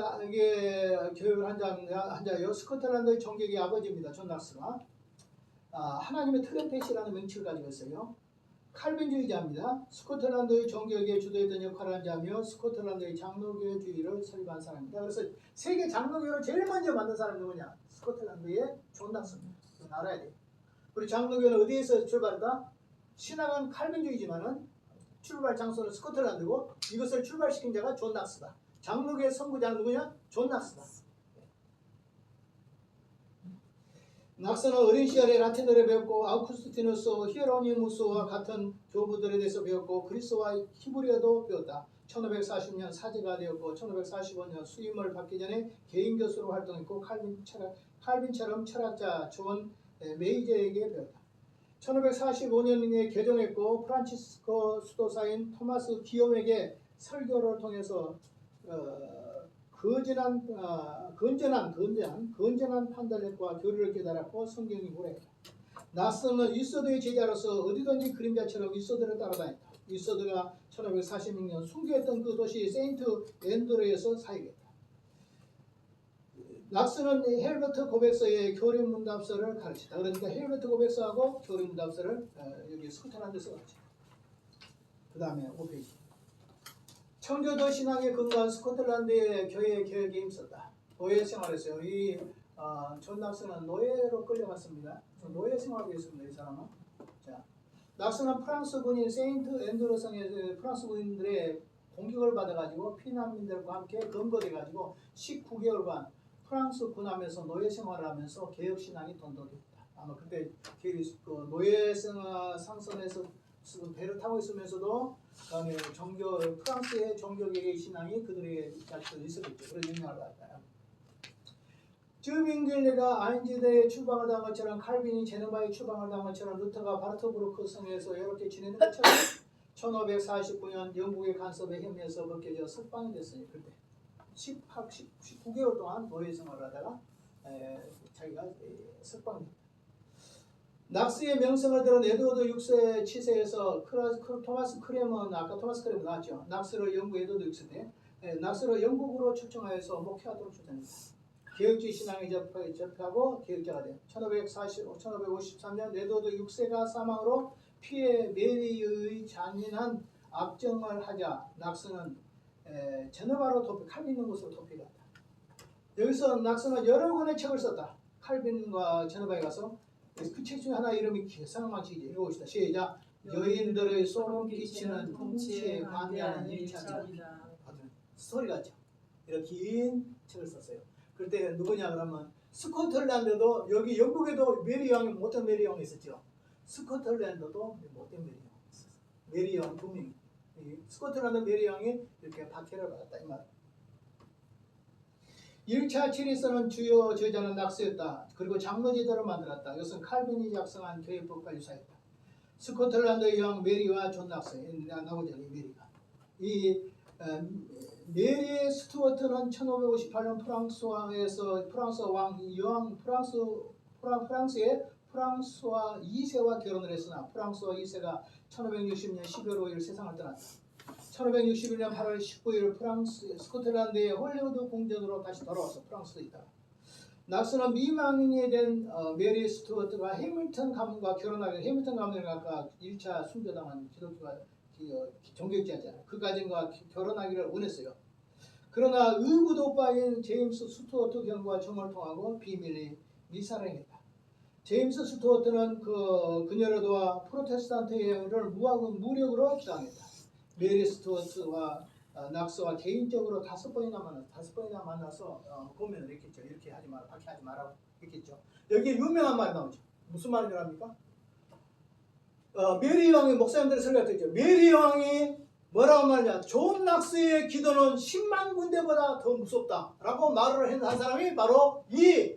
교육을 한 자예요. 스코틀랜드의 종교의 아버지입니다. 존 낙스가 하나님의 트럼펫이라는 명칭을 가지고 있어요. 칼빈주의자입니다. 스코틀랜드의 종교에 주도했던 역할을 한 자며 스코틀랜드의 장로교주의를 설립한 사람입니다. 그래서 세계 장로교를 제일 먼저 만든 사람이 누구냐? 스코틀랜드의 존 낙스입니다. 그건 알아야 돼요. 우리 장로교는 어디에서 출발했다? 신앙은 칼빈주의지만은 출발 장소는 스코틀랜드고 이것을 출발시킨 자가 존 낙스다. 장로교의 선구자는 누구냐? 존 낙스다. 낙스는 어린 시절에 라틴어를 배웠고 아우구스티누스, 히에로니무스와 같은 교부들에 대해서 배웠고 그리스와 히브리어도 배웠다. 1540년 사제가 되었고 1545년 수임을 받기 전에 개인 교수로 활동했고 칼빈처럼 철학자 존 메이저에게 배웠다. 1545년에 개종했고 프란치스코 수도사인 토마스 기욤에게 설교를 통해서 건전한 판단력과 교리를 깨달았고 성경이 보냈다. 낙스는 이서드의 제자로서 어디든지 그림자처럼 이서드를 따라다녔다. 이서드가 1546년 순교했던 그 도시 세인트 앤드루에서 사역했다. 낙스는 헬버트 고백서의 교리문답서를 가르쳤다. 그러니까 헬버트 고백서하고 교리문답서를 여기 스코틀랜드에서 가르쳤다. 그 다음에 5페이지. 청교도 신앙에 근거한 스코틀랜드의 교회 개혁에 힘썼다. 노예 생활했어요. 존 낙스는 노예로 끌려갔습니다. 노예 생활을 했습니다. 이 사람은. 자, 낙스는 프랑스 군인 세인트 앤드루 성에서 프랑스 군인들의 공격을 받아가지고 피난민들과 함께 검거돼가지고 19개월간 프랑스 군함에서 노예 생활을 하면서 개혁신앙이 돈독했다. 아마 그때 그 노예 상선에서 배를 타고 있으면서도 프랑스의 종교계의 신앙이 그들에게 있었겠죠. 그런 영향을 받았다. 즈빙글레가 아인즈대에 추방을 당한 것처럼 칼빈이 제노바에 추방을 당한 것처럼 루터가 바르토브루크 성에서 이렇게 지내는 것처럼 1549년 영국의 간섭에 혐의해서 벗겨져 석방이 됐어요. 그때 19개월 동안 노예 생활을 하다가 자기가 석방됐다. 낙스의 명성을 들은 에드워드 6세 치세에서 토마스 크레먼, 아까 토마스 크레먼 나왔죠. 낙스를 영국 에드워드 6세인데 낙스를 영국으로 초청하여서 목회하도록 추천했다. 개혁주의 신앙에 접하고 개혁자가 돼. 1553년 에드워드 6세가 사망으로 피해 메리의 잔인한 악정을 하자 낙스는 제네바로 칼빈 곳으로 도피했다. 여기서 낙스는 여러 권의 책을 썼다. 칼빈과 제네바에 가서 그 책 중에 하나 이름이 상황망치기지. 읽어봅시다. 시작. 여인들의 소름 끼치는 통치에 반대하는 1차이다. 스토리 같죠. 이렇게 긴 책을 썼어요. 그때 누구냐 그러면 스코틀랜드도 여기 영국에도 메리 왕이 못한 메리 왕이 있었죠. 스코틀랜드도 못된 메리 왕이 있었어요. 메리 왕 두 명. 스코틀랜드 메리 왕이 이렇게 박해를 받았다 이 말. 1차 치리스는 주요 저자는 낙스였다. 그리고 장로제도를 만들었다. 이것은 칼빈이 작성한 교회법과 유사했다. 스코틀랜드의 왕 메리와 존 낙스, 나오죠 이 메리가. 이 메리 스튜어트는 1558년 프랑스의 프랑스와 2세와 결혼을 했으나 프랑스와 2세가 1560년 12월 5일 세상을 떠났다. 1561년 8월 19일 스코틀랜드의 홀리우드 궁전으로 다시 돌아와서 프랑스에 있다. 낙스는 미망인이 된 메리 스튜어트가 해밀턴 가문과 결혼하게 해밀턴 가문이 아까 1차 순교당한 기독교가 종교육자잖아요. 그 가정과 결혼하기를 원했어요. 그러나 의붓 오빠인 제임스 스튜어트 경과 정을 통하고 비밀리 미사랑했다. 제임스 스튜어트는 그녀를 도와 프로테스탄트를 무력으로 주장했다. 메리 스튜어트와 낙스와 개인적으로 5번이나 만나서 고민을 했겠죠. 이렇게 하지 마라, 그렇게 하지 마라고 했겠죠. 여기에 유명한 말이 나오죠. 무슨 말인지 압니까? 메리 왕이 목사님들이 설교했죠. 메리 왕이 뭐라고 말하냐? 존 낙스의 기도는 10만 군대보다 더 무섭다라고 말을 한 사람이 바로 이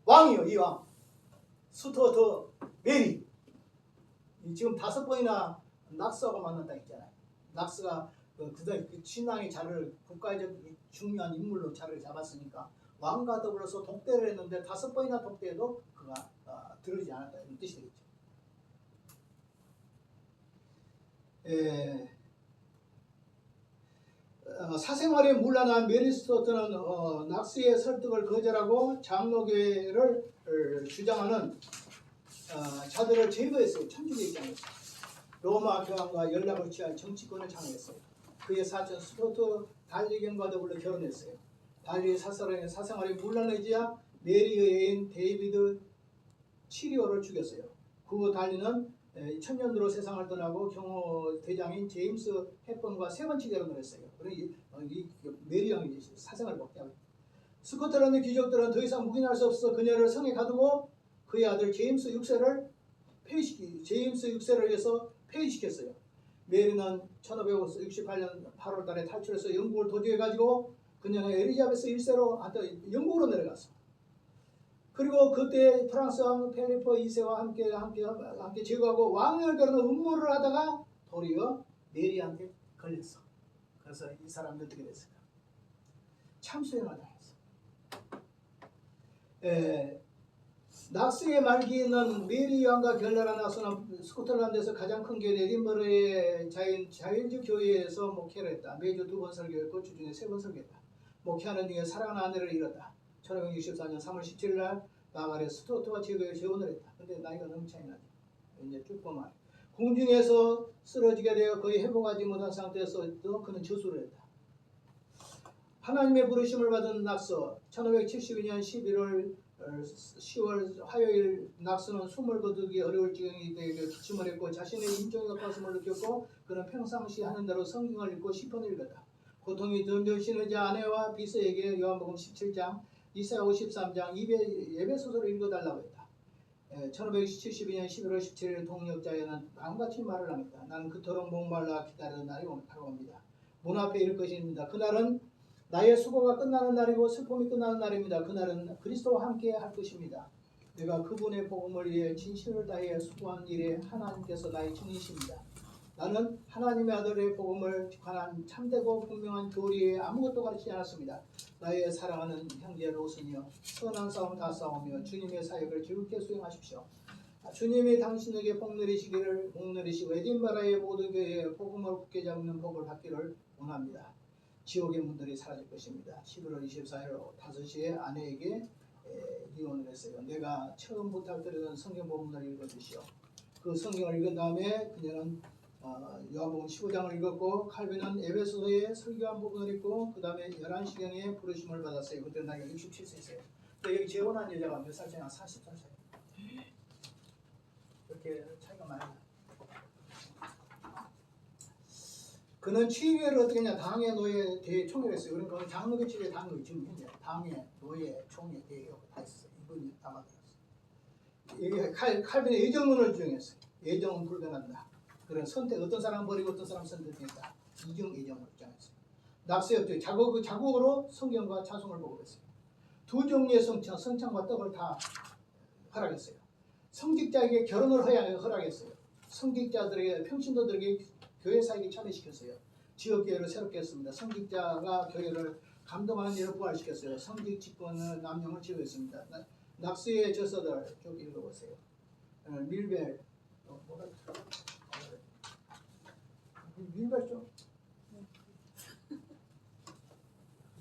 왕이요. 이 왕. 스튜어트 메리. 지금 5번이나 낙스하고 만났다 했잖아요. 낙스가 그 신앙의 자리를 국가적 중요한 인물로 자리를 잡았으니까 왕과 더불어서 독대를 했는데 5번이나 독대해도 그가 들어오지 않았다 이런 뜻이 되겠죠. 사생활에 문란한 메리 스튜어트는 낙스의 설득을 거절하고 장로교회를 주장하는 자들을 제거했어요. 천주교 입장에서. 로마 교황과 연락을 취할 정치권을 창의했어요. 그의 사촌 스튜어트 달리경과 더불어 결혼했어요. 달리의 사생활에 문란해지자 메리의 애인 데이비드 치리오를 죽였어요. 그 달리는 천년으로 세상을 떠나고 경호 대장인 제임스 헵번과 3번째 결혼을 했어요. 이 메리 왕이 사생활을 복귀하고 스코틀랜드 귀족들은 더 이상 묵인할 수 없어 그녀를 성에 가두고 그의 아들 제임스 6세를 위해서 폐위시켰어요. 메리는 1568년 8월 달에 탈출해서 영국을 도주해가지고 그녀는 엘리자베스 1세로 영국으로 내려갔어. 그리고 그때 프랑스 왕 필리포 2세와 함께 제거하고 왕을 겨루는 음모를 하다가 도리어 메리한테 걸렸어. 그래서 이 사람들 어떻게 됐을까? 참수행을 당했어. 낙스의 말기에는 메리 왕과 결례한 낙스는 스코틀랜드에서 가장 큰 교회 에딘버러의 자일주 교회에서 목회를 했다. 매주 2번 설교했고 주중에 3번 설교했다. 목회하는 중에 사랑하는 아내를 잃었다. 1564년 3월 17일 날 나발의 스튜어트와 제거에 재혼을 했다. 근데 나이가 너무 차이 나죠. 이제 쭉 보면 궁중에서 쓰러지게 되어 거의 회복하지 못한 상태에서도 그는 저수를 했다. 하나님의 부르심을 받은 낙서 1572년 11월 10월 화요일 낙서는 숨을 거두기 어려울 지경이 되게 기침을 했고 자신의 인종이 가슴을 느꼈고 그는 평상시 하는 대로 성경을 읽고 시편을 읽었다. 고통이 점점 심해져 아내와 비서에게 요한복음 17장, 이사야 53장, 예배소설을 읽어달라고 했다. 1572년 11월 17일 동역자에는 다음같이 말을 합니다. 나는 그토록 목말라 기다리던 날이 바로 옵니다. 문 앞에 이를 것입니다. 그날은 나의 수고가 끝나는 날이고 슬픔이 끝나는 날입니다. 그날은 그리스도와 함께 할 것입니다. 내가 그분의 복음을 위해 진실을 다해 수고한 일에 하나님께서 나의 증인이십니다. 나는 하나님의 아들의 복음을 관한 참되고 분명한 교리에 아무것도 가르치지 않았습니다. 나의 사랑하는 형제 로슨이여, 선한 싸움 다 싸우며 주님의 사역을 즐겁게 수행하십시오. 주님이 당신에게 복 내리시고 에딘바라의 모든 교회에 복음을 굳게 잡는 복을 받기를 원합니다. 지옥의 문들이 사라질 것입니다. 11월 24일 5시에 아내에게 이혼을 했어요. 내가 처음 부탁드리던 성경 본문을 읽어주시오. 그 성경을 읽은 다음에 그녀는 요한복음 15장을 읽었고 칼빈은 에베소서의 설교한 부분을 읽고 그 다음에 11시경에 부르심을 받았어요. 그때 나이가 67세였어요. 근데 여기 재혼한 여자가 몇 살 차이나? 40살 차이. 이렇게 차이가 많이 나요. 그는 취위를 어떻게 했냐? 당회 노예 대총회를 했어요. 그러니까 장로교 측의 당회 지금 현재 당회 노예 총회 대회 다 있어요. 이분이 다 만들었어요. 여기 칼빈의 예정론을 주장했어요. 예정은 불변한다. 그런 선택, 어떤 사람 버리고 어떤 사람 선택했다. 이중 예정을 주장했어요. 낙서였죠. 자국으로 성경과 찬송을 보고했어요. 두 종류의 성찬과 떡을 다 허락했어요. 성직자에게 결혼을 허락했어요. 성직자들에게 평신도들에게 교회 사역에 참여시켰어요. 지역교회를 새롭게 했습니다. 성직자가 교회를 감동하는 일을 부활시켰어요. 성직 직분은 남용을 지어했습니다. 낙서의 저서들 쭉 읽어보세요. 밀벨 밀벨 좀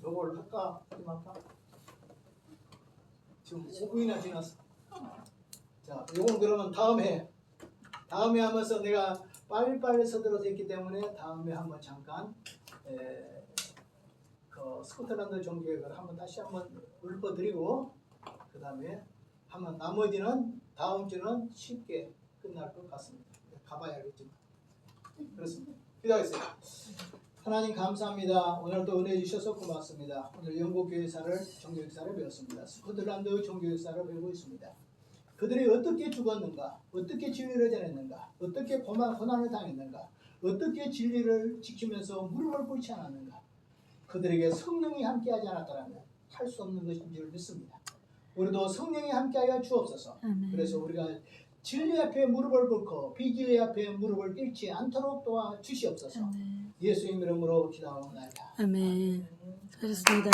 요걸 할까? 할까? 지금 5분이나 지났어. 자, 요건 그러면 다음에 하면서 내가 빨리빨리 서둘러서 했기 때문에 다음에 한번 잠깐 그 스코틀랜드 종교회를 한번 다시 한번 읊어드리고 그 다음에 한번 나머지는 다음 주는 쉽게 끝날 것 같습니다. 가봐야 알겠지만 그렇습니다. 기도하겠습니다. 하나님 감사합니다. 오늘도 은혜 주셔서 고맙습니다. 오늘 영국 교회사를 종교역사를 배웠습니다. 스코틀랜드 종교역사를 배우고 있습니다. 그들이 어떻게 죽었는가, 어떻게 진리를 전했는가, 어떻게 고난을 당했는가, 어떻게 진리를 지키면서 무릎을 꿇지 않았는가. 그들에게 성령이 함께하지 않았다면 할 수 없는 것인 줄 믿습니다. 우리도 성령이 함께하여 주옵소서. 그래서 우리가 진리 앞에 무릎을 꿇고 비진리 앞에 무릎을 꿇지 않도록 도와주시옵소서. 예수님 이름으로 기도하옵나이다. 아멘. 하셨습니다.